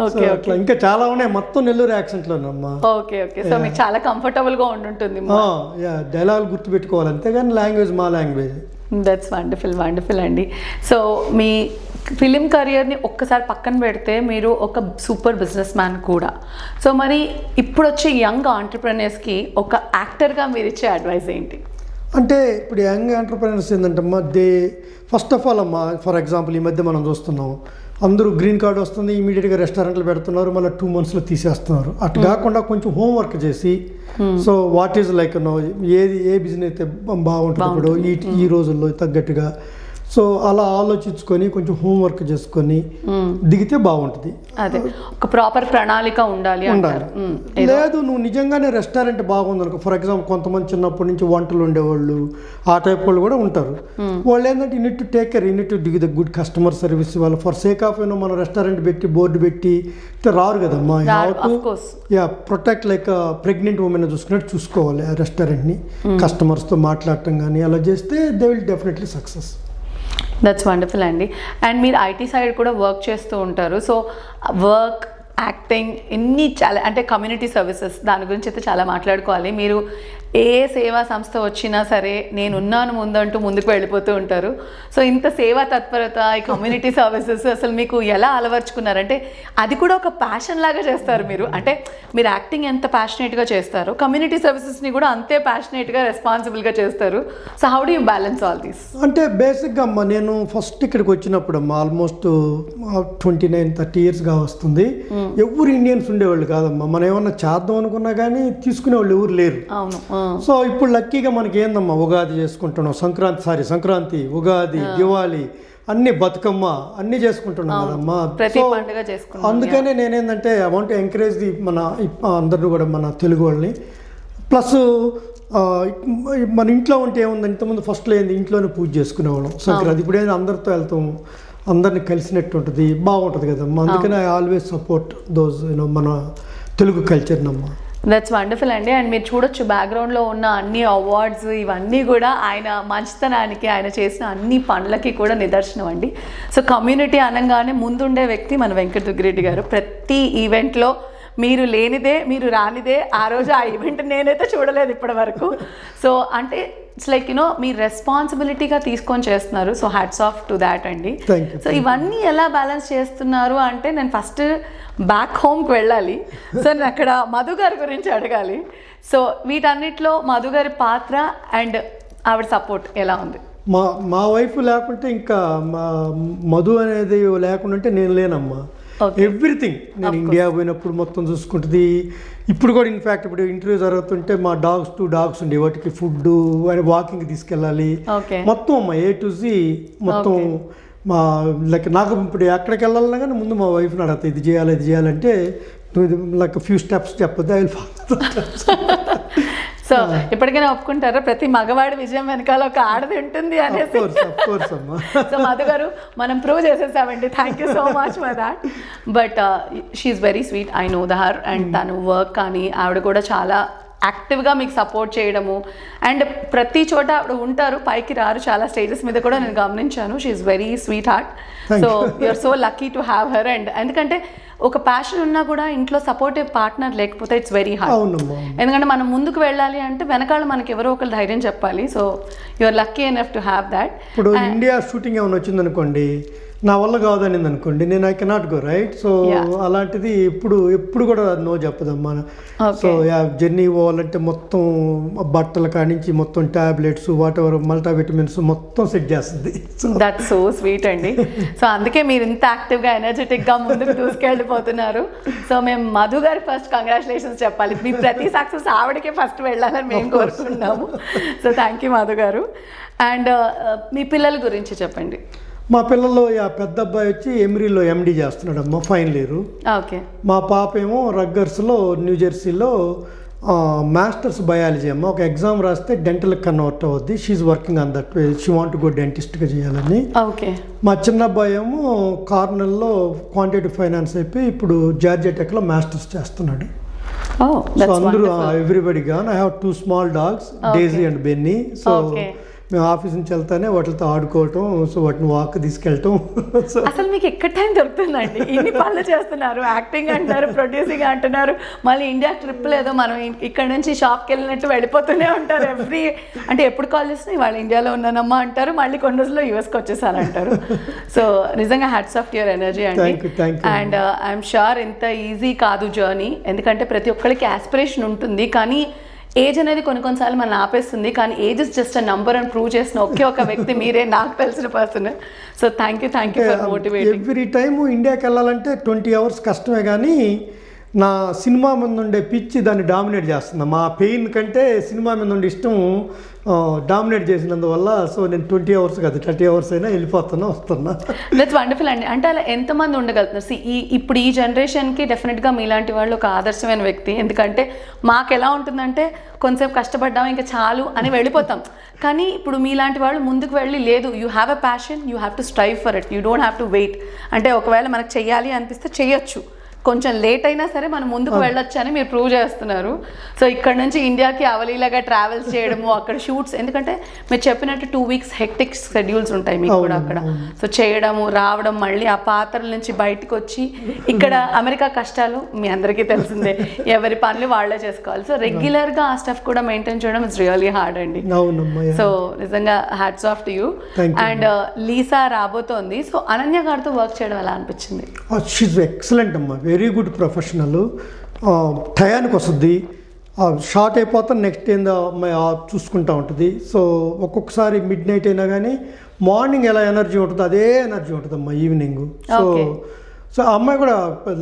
B: ఓకే
C: అట్లా ఇంకా చాలా ఉన్నాయి మొత్తం నెల్లూరు యాక్సెంట్లోనమ్మా.
B: ఓకే సో మీకు చాలా కంఫర్టబుల్ గా ఉండుంటుంది.
C: డైలాగులు గుర్తుపెట్టుకోవాలి అంతేగాని లాంగ్వేజ్ మా లాంగ్వేజ్.
B: దట్స్ వండర్ఫుల్ అండి. సో మీ ఫిలిం కెరియర్ని ఒక్కసారి పక్కన పెడితే మీరు ఒక సూపర్ బిజినెస్ మ్యాన్ కూడా. సో మరి ఇప్పుడు వచ్చే యంగ్ ఆంటర్ప్రెనర్స్కి ఒక యాక్టర్గా మీరు ఇచ్చే అడ్వైస్ ఏంటి?
C: అంటే ఇప్పుడు యంగ్ ఎంటర్ప్రైనర్స్ ఏంటంటే అమ్మా ఫస్ట్ ఆఫ్ ఆల్ అమ్మా ఫర్ ఎగ్జాంపుల్ ఈ మధ్య మనం చూస్తున్నాం అందరూ గ్రీన్ కార్డు వస్తుంది ఇమీడియట్గా రెస్టారెంట్లు పెడుతున్నారు మళ్ళీ 2 monthsలో తీసేస్తున్నారు. అటు కాకుండా కొంచెం హోంవర్క్ చేసి so what is like A business అయితే బాగుంటుంది ఇప్పుడు ఈ రోజుల్లో తగ్గట్టుగా సో అలా ఆలోచించుకొని కొంచెం హోంవర్క్ చేసుకొని దిగితే బాగుంటుంది.
B: అదే ఒక ప్రాపర్ ప్రణాళిక ఉండాలి.
C: లేదు నువ్వు నిజంగానే రెస్టారెంట్ బాగుంది అనుకో ఫర్ ఎగ్జాంపుల్ కొంతమంది చిన్నప్పటి నుంచి వంటలు ఉండేవాళ్ళు ఆ టైప్ వాళ్ళు కూడా ఉంటారు. వాళ్ళు ఏంటంటే unit to take care unit to give the good customer service. వాళ్ళు ఫర్ సేక్ ఆఫ్ మన రెస్టారెంట్ పెట్టి బోర్డు పెట్టి రారు కదమ్మా. ప్రొటెక్ట్ లైక్ ప్రెగ్నెంట్ ఉమెన్ చూసుకున్నట్టు చూసుకోవాలి ఆ రెస్టారెంట్ని. కస్టమర్స్తో మాట్లాడటం కానీ అలా చేస్తే they will definitely success.
B: That's wonderful అండి. అండ్ మీరు ఐటీ సైడ్ కూడా వర్క్ చేస్తూ ఉంటారు. సో వర్క్, యాక్టింగ్ ఇన్ని చాలా అంటే కమ్యూనిటీ సర్వీసెస్ దాని గురించి అయితే చాలా మాట్లాడుకోవాలి. మీరు ఏ సేవా సంస్థ వచ్చినా సరే నేనున్నాను ముందంటూ ముందుకు వెళ్ళిపోతూ ఉంటారు. సో ఇంత సేవా తత్పరత ఈ కమ్యూనిటీ సర్వీసెస్ అసలు మీకు ఎలా అలవర్చుకున్నారంటే అది కూడా ఒక ప్యాషన్ లాగా చేస్తారు మీరు. అంటే మీరు యాక్టింగ్ ఎంత ప్యాషనేట్గా చేస్తారో కమ్యూనిటీ సర్వీసెస్ని కూడా అంతే ప్యాషనేట్గా రెస్పాన్సిబుల్గా చేస్తారు. So how do you balance all these?
C: అంటే బేసిక్గా అమ్మ నేను ఫస్ట్ ఇక్కడికి వచ్చినప్పుడు అమ్మ ఆల్మోస్ట్ 29-30 yearsగా వస్తుంది. ఎవరు ఇండియన్స్ ఉండేవాళ్ళు కాదమ్మా. మనం ఏమన్నా చేద్దాం అనుకున్నా కానీ తీసుకునేవాళ్ళు ఎవరు లేరు.
B: అవును.
C: సో ఇప్పుడు లక్కీగా మనకి ఏందమ్మా ఉగాది చేసుకుంటున్నాం, సంక్రాంతి, ఉగాది, దివాళీ అన్ని బతుకమ్మ అన్ని చేసుకుంటున్నాం కదమ్మా. అందుకనే నేనేంటంటే ఐ వాంట్ ఎంకరేజ్ మన అందరిని కూడా మన తెలుగు వాళ్ళని. ప్లస్ మన ఇంట్లో ఉంటే ఏముంది ఇంతకుముందు ఫస్ట్లో ఏంది ఇంట్లోనే పూజ చేసుకునేవాళ్ళం సంక్రాంతి. ఇప్పుడు ఏంది అందరితో వెళ్తాం అందరిని కలిసినట్టు ఉంటుంది బాగుంటుంది కదమ్మా. అందుకని ఐ ఆల్వేస్ సపోర్ట్ దోస్ మన తెలుగు కల్చర్నమ్మా.
B: దట్స్ వండర్ఫుల్ అండి. అండ్ మీరు చూడొచ్చు బ్యాక్గ్రౌండ్లో ఉన్న అన్ని అవార్డ్స్ ఇవన్నీ కూడా ఆయన మంచితనానికి ఆయన చేసిన అన్ని పనులకి కూడా నిదర్శనం అండి. సో కమ్యూనిటీ అనగానే ముందుండే వ్యక్తి మన వెంకట దుగ్గిరెడ్డి గారు. ప్రతి ఈవెంట్లో మీరు లేనిదే మీరు రానిదే ఆ రోజు ఆ ఈవెంట్ నేనైతే చూడలేదు ఇప్పటి వరకు. సో అంటే ఇట్స్ లైక్ మీ రెస్పాన్సిబిలిటీగా తీసుకొని చేస్తున్నారు. So hats off to that అండి. సో ఇవన్నీ ఎలా బ్యాలెన్స్ చేస్తున్నారు అంటే నేను ఫస్ట్ బ్యాక్ హోమ్కి వెళ్ళాలి. సో నేను అక్కడ మధు గారి గురించి అడగాలి. సో వీటన్నిటిలో మధు గారి పాత్ర అండ్ ఆవిడ సపోర్ట్ ఎలా ఉంది?
C: మా వైఫ్ లేకుంటే ఇంకా మధు అనేది లేకుంటే నేను లేనమ్మా. ఎవ్రీథింగ్ నేను ఇండియా పోయినప్పుడు మొత్తం చూసుకుంటుంది. ఇప్పుడు కూడా ఇన్ఫ్యాక్ట్ ఇప్పుడు ఇంటర్వ్యూ జరుగుతుంటే మా 2 dogs ఉండే వాటికి ఫుడ్ అని వాకింగ్ తీసుకెళ్ళాలి మొత్తం అమ్మా A to Z మొత్తం. మా లైక్ నాకు ఇప్పుడు ఎక్కడికి వెళ్ళాలన్నా కానీ ముందు మా వైఫ్ని అడగతా ఇది చేయాలంటే లైక్ ఫ్యూ స్టెప్స్ చెప్పొద్దు ఐ విల్ ఫాలో.
B: సో ఇప్పటికైనా ఒప్పుకుంటారా ప్రతి మగవాడి విజయం వెనకాల ఒక ఆడది ఉంటుంది అనేసి? సో మధు గారు మనం ప్రూవ్ చేసేసామండి. Thank you so much for that. But she's very sweet, I know the her. And తను వర్క్ కానీ ఆవిడ కూడా చాలా యాక్టివ్గా మీకు సపోర్ట్ చేయడము అండ్ ప్రతి చోట ఆవిడ ఉంటారు, పైకి రారు. చాలా స్టేజెస్ మీద కూడా నేను గమనించాను. She's very sweet heart. So you're so lucky to have her. And ఎందుకంటే ఒక ప్యాషన్ ఉన్నా కూడా ఇంట్లో సపోర్టివ్ పార్ట్నర్ లేకపోతే ఇట్స్ వెరీ హార్డ్. ఎందుకంటే మనం ముందుకు వెళ్ళాలి అంటే వెనకాల మనకి ఎవరో ఒకరు ధైర్యం చెప్పాలి. So you're lucky enough to have that.
C: ఇప్పుడు ఇండియా షూటింగ్ ఏమైనా వచ్చిందనుకోండి నా వల్ల కాదనింది అనుకోండి నేను I cannot go right. So అలాంటిది ఎప్పుడు కూడా నో చెప్పదమ్మా. సో జర్నీ పోవాలంటే మొత్తం బట్టల కానించి మొత్తం టాబ్లెట్స్ వాటెవర్ మల్టీవిటమిన్స్ మొత్తం సెట్ చేస్తుంది.
B: దట్స్ సో స్వీట్ అండి. సో అందుకే మీరు ఇంత యాక్టివ్గా ఎనర్జెటిక్గా ముందుకు దూసుకెళ్ళిపోతున్నారు. సో మేము మధు గారికి ఫస్ట్ కంగ్రాచులేషన్స్ చెప్పాలి. మీ ప్రతి సక్సెస్ ఆవిడకే ఫస్ట్ వెళ్ళాలని మేము కోరుకుంటున్నాము. సో థ్యాంక్ యూ మధు గారు. అండ్ మీ పిల్లల గురించి చెప్పండి.
C: మా పిల్లల్లో పెద్ద అబ్బాయి వచ్చి ఎమ్రీలో MD చేస్తున్నాడు అమ్మ, ఫైనల్ ఇయర్.
B: ఓకే.
C: మా పాప ఏమో రగ్గర్స్లో న్యూజెర్సీలో మాస్టర్స్ బయాలజీ అమ్మ. ఒక ఎగ్జామ్ రాస్తే డెంటల్ కన్వర్ట్ అవుద్ది. She's working on that. She want go డెంటిస్ట్గా చేయాలని.
B: ఓకే.
C: మా చిన్న అబ్బాయి ఏమో కార్నెల్లో క్వాంటిటేటివ్ ఫైనాన్స్ అయిపోయి ఇప్పుడు జార్జియా టెక్లో మాస్టర్స్ చేస్తున్నాడు.
B: Oh,
C: సో
B: that's
C: అందరూ
B: wonderful.
C: Everybody gone. I have 2 small dogs, Daisy and Benny. So
B: Okay.
C: మేము ఆఫీస్ నుంచి వెళ్తానే వాటితో ఆడుకోవటం, సో వాటిని వాక్ తీసుకెళ్ళటం. సో
B: అసలు మీకు ఎక్కడ టైం దొరుకుతుందండి? ఇన్ని పనులు చేస్తున్నారు, యాక్టింగ్ అంటున్నారు, ప్రొడ్యూసింగ్ అంటున్నారు, మళ్ళీ ఇండియా ట్రిప్ లేదో మనం ఇక్కడ నుంచి షాప్కి వెళ్ళినట్టు వెళ్ళిపోతూనే ఉంటారు అంటే ఎప్పుడు కాల్ చేసినా ఇవాళ ఇండియాలో ఉన్నానమ్మా అంటారు, మళ్ళీ కొన్ని రోజుల్లో యూఎస్కి వచ్చేసానంటారు. సో నిజంగా హ్యాట్స్ ఆఫ్ యువర్ ఎనర్జీ అండి.
C: Thank you.
B: And I'm sure ఇంత ఈజీ కాదు జర్నీ, ఎందుకంటే ప్రతి ఒక్కరికి ఆస్పిరేషన్ ఉంటుంది, కానీ ఏజ్ అనేది కొన్నిసార్లు మనం ఆపేస్తుంది, కానీ age is just a number అని ప్రూవ్ చేసిన ఒకే ఒక వ్యక్తి మీరే, నాకు తెలిసిన person. So thank you for motivating.
C: Every time ఇండియాకి వెళ్ళాలంటే 20 hours కష్టమే, కానీ నా సినిమా మీద ఉండే పిచ్చి దాన్ని డామినేట్ చేస్తుంది. మా పెయిన్ కంటే సినిమా మీద ఉండే ఇష్టం డామినేట్ చేసినందువల్ల సో నేను 20 hours కాదు 30 hours అయినా వెళ్ళిపోతున్నా, వస్తున్నా.
B: దట్స్ వండర్ఫుల్ అండి. అంటే అలా ఎంతమంది ఉండగలుగుతున్నారు? ఇప్పుడు ఈ జనరేషన్కి డెఫినెట్గా మీలాంటి వాళ్ళు ఒక ఆదర్శమైన వ్యక్తి. ఎందుకంటే మాకు ఎలా ఉంటుందంటే కొంచెంసేపు కష్టపడ్డాం ఇంకా చాలు అని వెళ్ళిపోతాం, కానీ ఇప్పుడు మీలాంటి వాళ్ళు ముందుకు వెళ్ళి లేదు, you have a passion, you have to strive for it, you don't have to wait. అంటే ఒకవేళ మనకు చెయ్యాలి అనిపిస్తే చెయ్యొచ్చు, కొంచెం లేట్ అయినా సరే మనం ముందుకు వెళ్ళొచ్చు అని మీరు ప్రూవ్ చేస్తున్నారు. సో ఇక్కడ నుంచి ఇండియాకి అవలీలాగా ట్రావెల్స్ చేయడము, అక్కడ షూట్స్, ఎందుకంటే మీరు చెప్పినట్టు 2 weeks హెక్టిక్ షెడ్యూల్స్ ఉంటాయి మీకు కూడా అక్కడ. సో చేయడము, రావడం, మళ్ళీ ఆ పాత్రల నుంచి బయటకు వచ్చి ఇక్కడ అమెరికా కష్టాలు మీ అందరికీ తెలిసిందే, ఎవరి పనులు వాళ్ళే చేసుకోవాలి. సో రెగ్యులర్గా ఆ స్టఫ్ కూడా మెయింటైన్ చేయడం ఇట్స్ రియల్లీ హార్డ్ అండి. సో నిజంగా hats off to you. And Lisa రాబోతోంది, సో అనన్య గారితో వర్క్ చేయడం ఎలా అనిపించింది?
C: షీజ్ ఎక్సలెంట్ అమ్మా, వెరీ గుడ్ ప్రొఫెషనల్. టయానికి వస్తుంది, షార్ట్ అయిపోతాను, నెక్స్ట్ ఏందో అమ్మాయి చూసుకుంటూ ఉంటుంది. సో ఒక్కొక్కసారి మిడ్ నైట్ అయినా కానీ మార్నింగ్ ఎలా ఎనర్జీ ఉంటుందో అదే ఎనర్జీ ఉంటుంది అమ్మా ఈవినింగ్. సో ఆ అమ్మాయి కూడా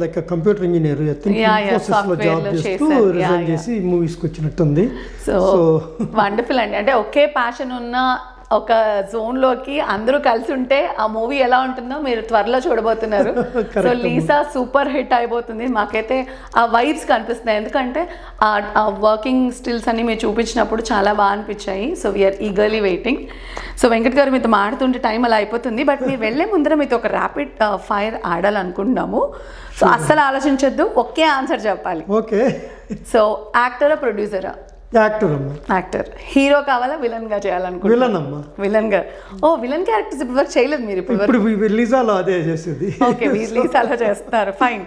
C: లైక్ కంప్యూటర్ ఇంజనీర్, ఇన్ఫోసిస్లో జాబ్ చేస్తూ రిజైన్ చేసి మూవీస్కి వచ్చినట్టుంది.
B: సో వండర్ఫుల్ అండి. అంటే ఒకే ప్యాషన్ ఉన్న ఒక జోన్లోకి అందరూ కలిసి ఉంటే ఆ మూవీ ఎలా ఉంటుందో మీరు త్వరలో చూడబోతున్నారు. సో లీసా సూపర్ హిట్ అయిపోతుంది. మాకైతే ఆ వైబ్స్ కనిపిస్తున్నాయి, ఎందుకంటే ఆ వర్కింగ్ స్టిల్స్ అన్ని మీరు చూపించినప్పుడు చాలా బాగా అనిపించాయి. So we're eagerly waiting. So Venkat garu మీతో మాడుతుంటే టైం అలా అయిపోతుంది, బట్ మీరు వెళ్ళే ముందర మీతో ఒక ర్యాపిడ్ ఫైర్ ఆడాలనుకుంటున్నాము. సో అస్సలు ఆలోచించొద్దు, ఒకే ఆన్సర్ చెప్పాలి.
C: ఓకే.
B: సో యాక్టరా ప్రొడ్యూసరా?
C: యాక్టర్ అమ్మా.
B: యాక్టర్. హీరో కావాలా, విలన్ గా చేయాలనుకుంటున్నా?
C: విలన్ అమ్మా.
B: విలన్ గా. ఓ విలన్ క్యారెక్టర్స్ ఇప్పుడు వరకు చేయలేదు మీరు?
C: ఇప్పుడు లీసాలో అదే చేసేది.
B: ఓకే, లీసాలో చేస్తారు, ఫైన్.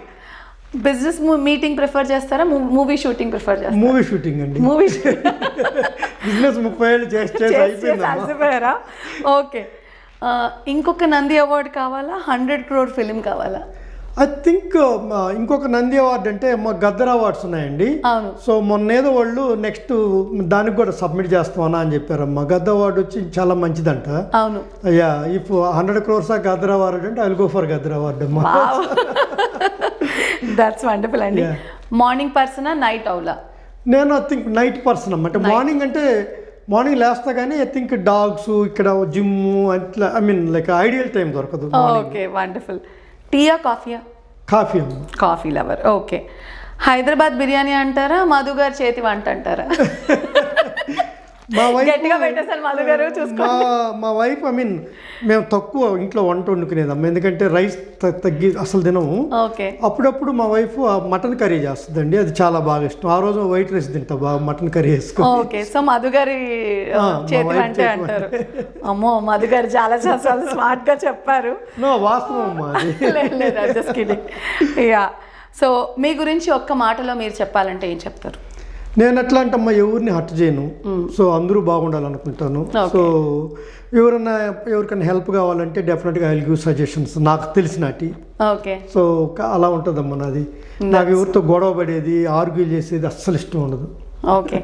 B: బిజినెస్ మీటింగ్ ప్రిఫర్ చేస్తారా, మూవీ షూటింగ్ ప్రిఫర్ చేస్తారా?
C: మూవీ షూటింగ్ అండి.
B: మూవీ
C: బిజినెస్ 30 ఏళ్ళు
B: అయిపోయారా? ఓకే. ఇంకొక నంది అవార్డు కావాలా, 100 crore ఫిలిం కావాలా?
C: ఐ థింక్ ఇంకొక నంది అవార్డు అంటే మా గద్దర్ అవార్డ్స్ ఉన్నాయండి. సో మొన్నేదో వాళ్ళు నెక్స్ట్ దానికి కూడా సబ్మిట్ చేస్తామన్నా అని చెప్పారమ్మా. గద్దర్ అవార్డు వచ్చి చాలా మంచిదంట.
B: అవును.
C: అయ్యా ఇప్పుడు 100 crores గద్దర్ అవార్డు అంటే I will go for Gaddar award అమ్మా.
B: దట్స్ వండర్ఫుల్ అండి. మార్నింగ్ పర్సనా, నైట్ అవులా?
C: నేను ఐ థింక్ నైట్ పర్సన్ అమ్మా. అంటే మార్నింగ్ అంటే మార్నింగ్ లేస్తా కానీ ఐ థింక్ డాగ్స్ ఇక్కడ జిమ్ అట్లా, I mean like ideal time దొరకదు.
B: Okay, wonderful. టీయా, కాఫీయా?
C: కాఫీ అమ్మ.
B: Coffee lover. Okay. Hyderabad biryani అంటారా, మధు గారు చేతి వంట అంటారా?
C: మా వైఫ్
B: గట్టిగా పెట్టేసాను మధు గారు, చూసుకోండి.
C: మా వైఫ్ ఐ మీన్ మేము తక్కువ ఇంట్లో వంట వండుకునేదమ్మ, ఎందుకంటే రైస్ తగ్గి అసలు తినము.
B: ఓకే.
C: అప్పుడప్పుడు మా వైఫ్ మటన్ కర్రీ చేస్తుందండి, అది చాలా బాగా ఇష్టం. ఆ రోజు వైట్ రైస్ తింటా బాగా, మటన్ కర్రీ వేసుకుని.
B: ఓకే. సో మధు గారి చేతి వంట అంటారు. అమ్మో, మధు గారు చాలా చాలా స్మార్ట్ గా చెప్పారు.
C: వాస్తవం అమ్మా.
B: Just kidding. యా. సో మీ గురించి ఒక్క మాటలో మీరు చెప్పాలంటే ఏం చెప్తారు?
C: నేను ఎట్లా అంటమ్మా, ఎవరిని హర్ట్ చేయను. సో అందరూ బాగుండాలనుకుంటాను. సో ఎవరికైనా హెల్ప్ కావాలంటే డెఫినెట్గా ఐ విల్ గివ్ సజెషన్స్ నాకు తెలిసినటి.
B: ఓకే.
C: సో అలా ఉంటుందమ్మా నాది. నాకు ఎవరితో గొడవ పడేది, ఆర్గ్యూ చేసేది అస్సలు ఇష్టం ఉండదు.
B: ఓకే.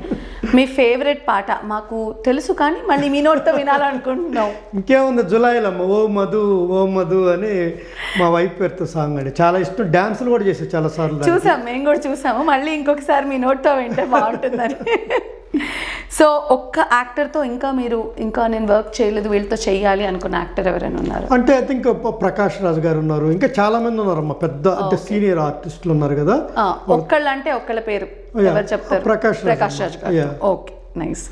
B: మీ ఫేవరెట్ పాట మాకు తెలుసు, కానీ మళ్ళీ మీ నోటితో వినాలనుకుంటున్నాం.
C: ఇంకేముంది, జులైలమ్మ ఓ మధు ఓ మధు అని మా వైఫ్ పేరుతో సాంగ్ అండి, చాలా ఇష్టం. డాన్సులు కూడా చేసే చాలా సార్లు
B: చూసాం, మేము కూడా చూసాము. మళ్ళీ ఇంకొకసారి మీ నోటితో వింటే బాగుంటుందని. సో ఒక్క యాక్టర్తో ఇంకా నేను వర్క్ చేయలేదు, వీళ్ళతో చెయ్యాలి అనుకున్న యాక్టర్ ఎవరైనా ఉన్నారు?
C: అంటే ఐ థింక్ ప్రకాష్ రాజ్ గారు ఉన్నారు, ఇంకా చాలా మంది ఉన్నారమ్మా, పెద్ద అంటే సీనియర్ ఆర్టిస్టులు ఉన్నారు కదా.
B: ఒక్కళ్ళ పేరు ఎవరు చెప్తారు?
C: ప్రకాష్
B: రాజ్ గారు. ఓకే. నైస్.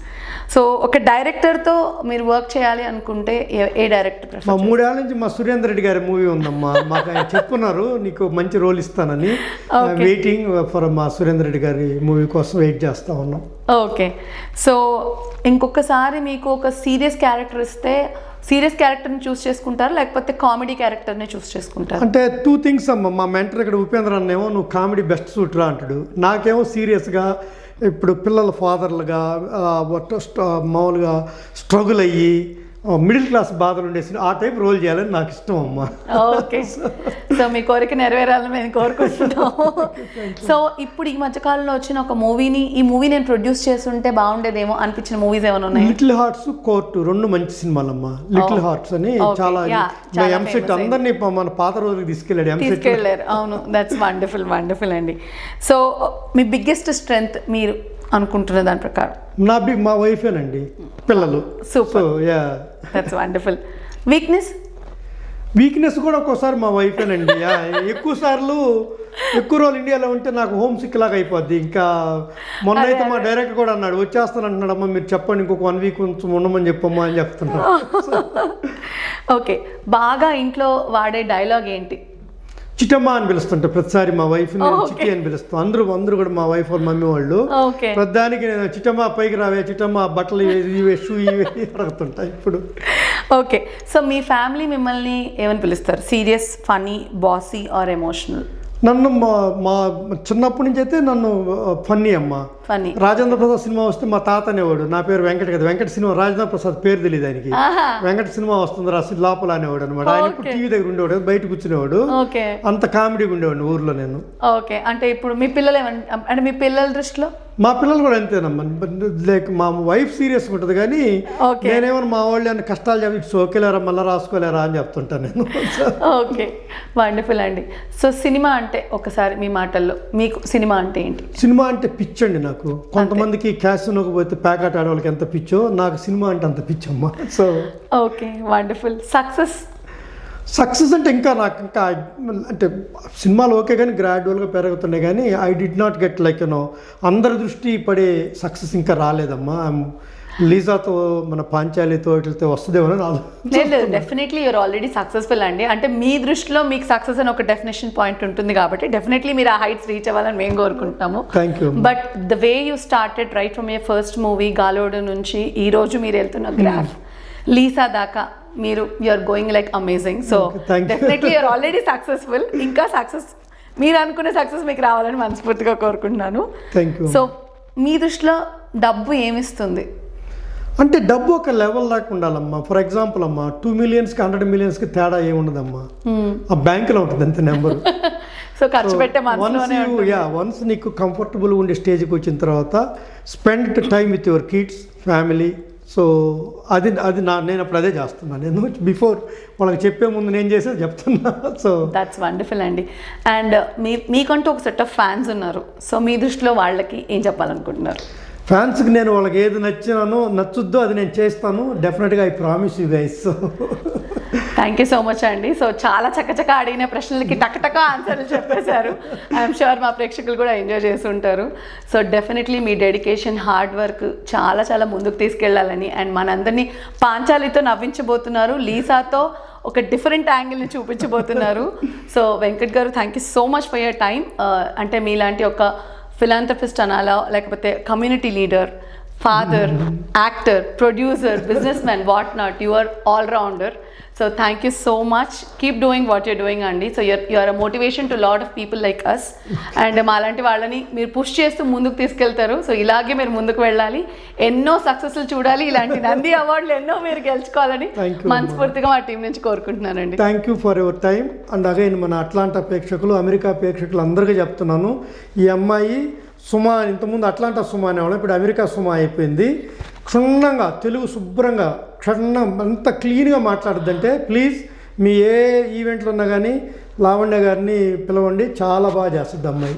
B: సో ఒక డైరెక్టర్తో మీరు వర్క్ చేయాలి అనుకుంటే ఏ డైరెక్టర్
C: మా
B: ప్రిఫర్?
C: 3 ఏళ్ళ నుంచి మా సురేందర్ రెడ్డి గారి మూవీ ఉందమ్మా, మాకు ఆయన చెప్పున్నారు నీకు మంచి రోల్ ఇస్తానని. వెయిటింగ్ ఫర్ మా సురేందర్ రెడ్డి గారి మూవీ కోసం వెయిట్ చేస్తా ఉన్నాం.
B: ఓకే. సో ఇంకొకసారి మీకు ఒక సీరియస్ క్యారెక్టర్ ఇస్తే సీరియస్ క్యారెక్టర్ని చూస్ చేసుకుంటారా లేకపోతే కామెడీ క్యారెక్టర్ని చూస్ చేసుకుంటారా?
C: అంటే 2 థింగ్స్ అమ్మ. మా మెంటర్ ఇక్కడ ఉపేంద్ర అన్నేమో నువ్వు కామెడీ బెస్ట్ సూట్ రా అంటాడు, నాకేమో సీరియస్గా ఇప్పుడు పిల్లల ఫాదర్లుగా మామూలుగా స్ట్రగుల్ అయ్యి మిడిల్ క్లాస్ బాధలు ఉండేసి ఆ టైప్ రోల్ చేయాలని నాకు ఇష్టం అమ్మా.
B: ఓకే. సో మీ కోరిక నెరవేరాలని మేము కోరుకుంటున్నాం. సో ఇప్పుడు ఈ మధ్యకాలంలో వచ్చిన ఒక మూవీని ఈ మూవీ నేను ప్రొడ్యూస్ చేస్తుంటే బాగుండేదేమో అనిపించిన మూవీస్ ఏమైనా ఉన్నాయి?
C: లిటిల్ హార్ట్స్, కోర్టు 2 మంచి సినిమాలమ్మా. లిటిల్ హార్ట్స్ అని చాలా ఎంసెట్ అందరినీ మన పాత రోజులకు తీసుకెళ్ళాడు.
B: అవును, దట్స్ వండర్ఫుల్ వండర్ఫుల్ అండి. సో మీ బిగ్గెస్ట్ స్ట్రెంగ్త్ మీరు అనుకుంటున్న దాని ప్రకారం?
C: మా వైఫేనండి, పిల్లలు.
B: Super, that's wonderful.
C: వీక్నెస్ కూడా ఒక్కోసారి మా వైఫేనండి. ఎక్కువ రోజులు ఇండియాలో ఉంటే నాకు హోమ్ సిక్ లాగా అయిపోద్ది. ఇంకా మొన్న అయితే మా డైరెక్టర్ కూడా అన్నాడు వచ్చేస్తాను అంటున్నాడమ్మా, మీరు చెప్పండి ఇంకొక 1 వీక్ కొంచెం ఉండమని చెప్పమ్మా అని చెప్తున్నాడు.
B: ఓకే. బాగా ఇంట్లో వాడే డైలాగ్ ఏంటి?
C: చిట్టమ్మ అని పిలుస్తుంటే ప్రతిసారి మా వైఫ్ చిట్టి అని పిలుస్తాం. అందరూ కూడా మా వైఫ్ మమ్మీ వాళ్ళు ప్రతిదానికి నేను చిట్టమ్మ పైకి రావే, చిట్టమ్మ బట్టలు ఇవే షూ ఇవే అడుగుతుంటా ఇప్పుడు.
B: ఓకే. సో మీ ఫ్యామిలీ మిమ్మల్ని ఏమని పిలుస్తారు? Serious, funny, bossy or emotional?
C: నన్ను మా చిన్నప్పటి నుంచి అయితే నన్ను ఫన్నీ అమ్మ. రాజేంద్ర ప్రసాద్ సినిమా వస్తే మా తాత అనేవాడు, నా పేరు వెంకట కదా, వెంకట సినిమా రాజేంద్ర ప్రసాద్ పేరు తెలియదు ఆయనకి, వెంకట సినిమా వస్తుంది రాసి లోపల అనేవాడు అనమాట. ఆయన ఇప్పుడు టీవీ దగ్గర ఉండేవాడు, బయట కూర్చునేవాడు. అంత కామెడీగా ఉండేవాడు ఊర్లో నేను.
B: ఓకే. అంటే ఇప్పుడు మీ పిల్లలు అంటే మీ పిల్లల దృష్టిలో?
C: మా పిల్లలు కూడా అంతేనమ్మా. లైక్ మా వైఫ్ సీరియస్గా ఉంటుంది కానీ నేనేమన్నా మా వాళ్ళు అన్ని కష్టాలు చెప్పి ఇట్స్ ఓకేలేరా మళ్ళీ రాసుకోలేరా అని చెప్తుంటాను నేను.
B: ఓకే, వండర్ఫుల్ అండి. సో సినిమా అంటే ఒకసారి మీ మాటల్లో మీకు సినిమా అంటే ఏంటి?
C: సినిమా అంటే పిచ్చండి నాకు. కొంతమందికి క్యాసినోకి పోతే ప్యాకెట్ ఆడవాళ్ళకి ఎంత పిచ్చో నాకు సినిమా అంటే అంత పిచ్చమ్మా. So
B: okay, wonderful. సక్సెస్
C: అంటే ఇంకా నాకు ఇంకా అంటే సినిమాలు ఓకే కానీ గ్రాడ్యువల్గా పెరుగుతున్నాయి కానీ I did not get like అందరి దృష్టి పడే సక్సెస్ ఇంకా రాలేదమ్మా. లీజాతో మన పాంచాలితో ఇట్లతో వస్తుందేమో
B: లేదు. డెఫినెట్లీ యూఆర్ ఆల్రెడీ సక్సెస్ఫుల్ అండి. అంటే మీ దృష్టిలో మీకు సక్సెస్ అని ఒక డెఫినేషన్ పాయింట్ ఉంటుంది కాబట్టి డెఫినెట్లీ మీరు ఆ హైట్స్ రీచ్ అవ్వాలని మేము కోరుకుంటాము.
C: Thank you.
B: But the way you started right from your first movie Galodu నుంచి ఈ రోజు మీరు వెళ్తున్న గ్రాఫ్ లీసా దాకా మీరు you're going like amazing. So definitely you're already successful. ఇంకా సక్సెస్ మీరు అనుకునే సక్సెస్ మీకు రావాలని మనస్ఫూర్తిగా కోరుకుంటున్నాను. సో మీ దృష్టిలో డబ్బు ఏమిస్తుంది?
C: అంటే డబ్బు ఒక లెవెల్ దాకా ఉండాలమ్మా. ఫర్ ఎగ్జాంపుల్ అమ్మా 2 మిలియన్స్కి 100 మిలియన్స్కి తేడా ఏముండదమ్మా. ఆ బ్యాంకులో ఉంటుంది అంతే నెంబర్.
B: సో ఖర్చు పెట్టే
C: వన్స్ నీకు కంఫర్టబుల్ ఉండే స్టేజ్కి వచ్చిన తర్వాత spend time with your kids, family. So అది నేను అప్పుడు అదే చేస్తున్నాను. నేను బిఫోర్ వాళ్ళకి చెప్పే ముందు నేను చేసేది చెప్తున్నా. సో
B: దట్స్ వండర్ఫుల్ అండి. అండ్ మీకంటూ ఒక సెట్ ఆఫ్ ఫ్యాన్స్ ఉన్నారు. సో మీ దృష్టిలో వాళ్ళకి ఏం చెప్పాలనుకుంటున్నారు?
C: ఫ్యాన్స్కి నేను వాళ్ళకి ఏది నచ్చుద్దో అది నేను చేస్తాను. డెఫినెట్గా I promise you guys.
B: Thank you so much అండి. సో చాలా చక్కచక్క అడిగిన ప్రశ్నలకి టక్ ఆన్సర్లు చెప్పేశారు. ఐఎమ్ షూర్ మా ప్రేక్షకులు కూడా ఎంజాయ్ చేసి ఉంటారు. సో డెఫినెట్లీ మీ డెడికేషన్, హార్డ్ వర్క్ చాలా ముందుకు తీసుకెళ్లాలని అండ్ మనందరినీ పాంచాలితో నవ్వించబోతున్నారు, లీసాతో ఒక డిఫరెంట్ యాంగిల్ని చూపించబోతున్నారు. So Venkat garu, thank you so much for your time. అంటే మీలాంటి ఒక ఫిలాంథ్రపిస్ట్ అనాలా లేకపోతే community leader, father, actor, producer, business man, what not, you are all rounder. So thank you so much. Keep doing what you're doing, Andy. So you're a motivation to a lot of people like us. And మాలాంటి వాళ్ళని మీరు push చేస్తూ ముందుకు తీసుకెళ్తారు. So ఇలాగే మీరు ముందుకు వెళ్ళాలి, ఎన్నో సక్సెస్లు చూడాలి, ఇలాంటి నంది అవార్డులు ఎన్నో మీరు గెలుచుకోవాలని మనస్ఫూర్తిగా మా టీం నుంచి కోరుకుంటున్నానండి.
C: Thank you for your time. And again మన అట్లాంటా ప్రేక్షకులు, అమెరికా ప్రేక్షకులు అందరికీ చెప్తున్నాను, ఈ అమ్మాయి సుమా, ఇంతకుముందు అట్లాంటా సుమా అనేవాళ్ళం, ఇప్పుడు అమెరికా సుమా అయిపోయింది. క్షుణ్ణంగా తెలుగు శుభ్రంగా అంత క్లీన్గా మాట్లాడుద్దంటే ప్లీజ్ మీ ఏ ఈవెంట్లు ఉన్నా కానీ లావణ్య గారిని పిలవండి, చాలా బాగా చేస్తుంది అమ్మాయి.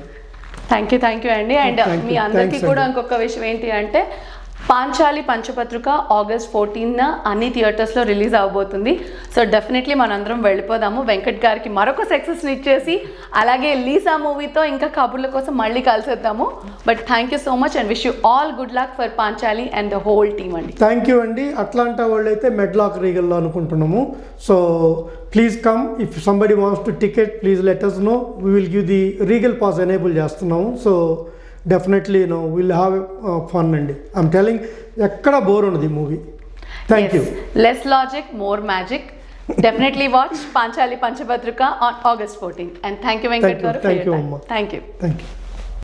B: థ్యాంక్ యూ అండి. అండ్ మీ అందరికీ కూడా ఇంకొక విషయం ఏంటి అంటే పాంచాలి పంచపత్రిక August 14న అన్ని థియేటర్స్లో రిలీజ్ అవబోతుంది. సో డెఫినెట్లీ మనందరం వెళ్ళిపోదాము. వెంకట్ గారికి మరొక సక్సెస్ని ఇచ్చేసి అలాగే లీసా మూవీతో ఇంకా కబుర్ల కోసం మళ్ళీ కలిసేద్దాము. But thank you so much and wish you all good luck for Panchali and the whole team అండి.
C: థ్యాంక్ యూ అండి. అట్లాంటా వాళ్ళు అయితే మెడ్లాక్ రీగల్లో అనుకుంటున్నాము. So please come. If somebody wants to ticket please let us know. We will give the Regal pass enable చేస్తున్నాము. So definitely will have fun అండి. I'm telling, ఎక్కడ bore ఉండదు ఈ movie. Thank you.
B: Less logic more magic. Definitely watch Panchali Panchapatrika on August 14th. And thank you Venkat garu.
C: Thank you అమ్మ.
B: Thank you.
C: Thank you.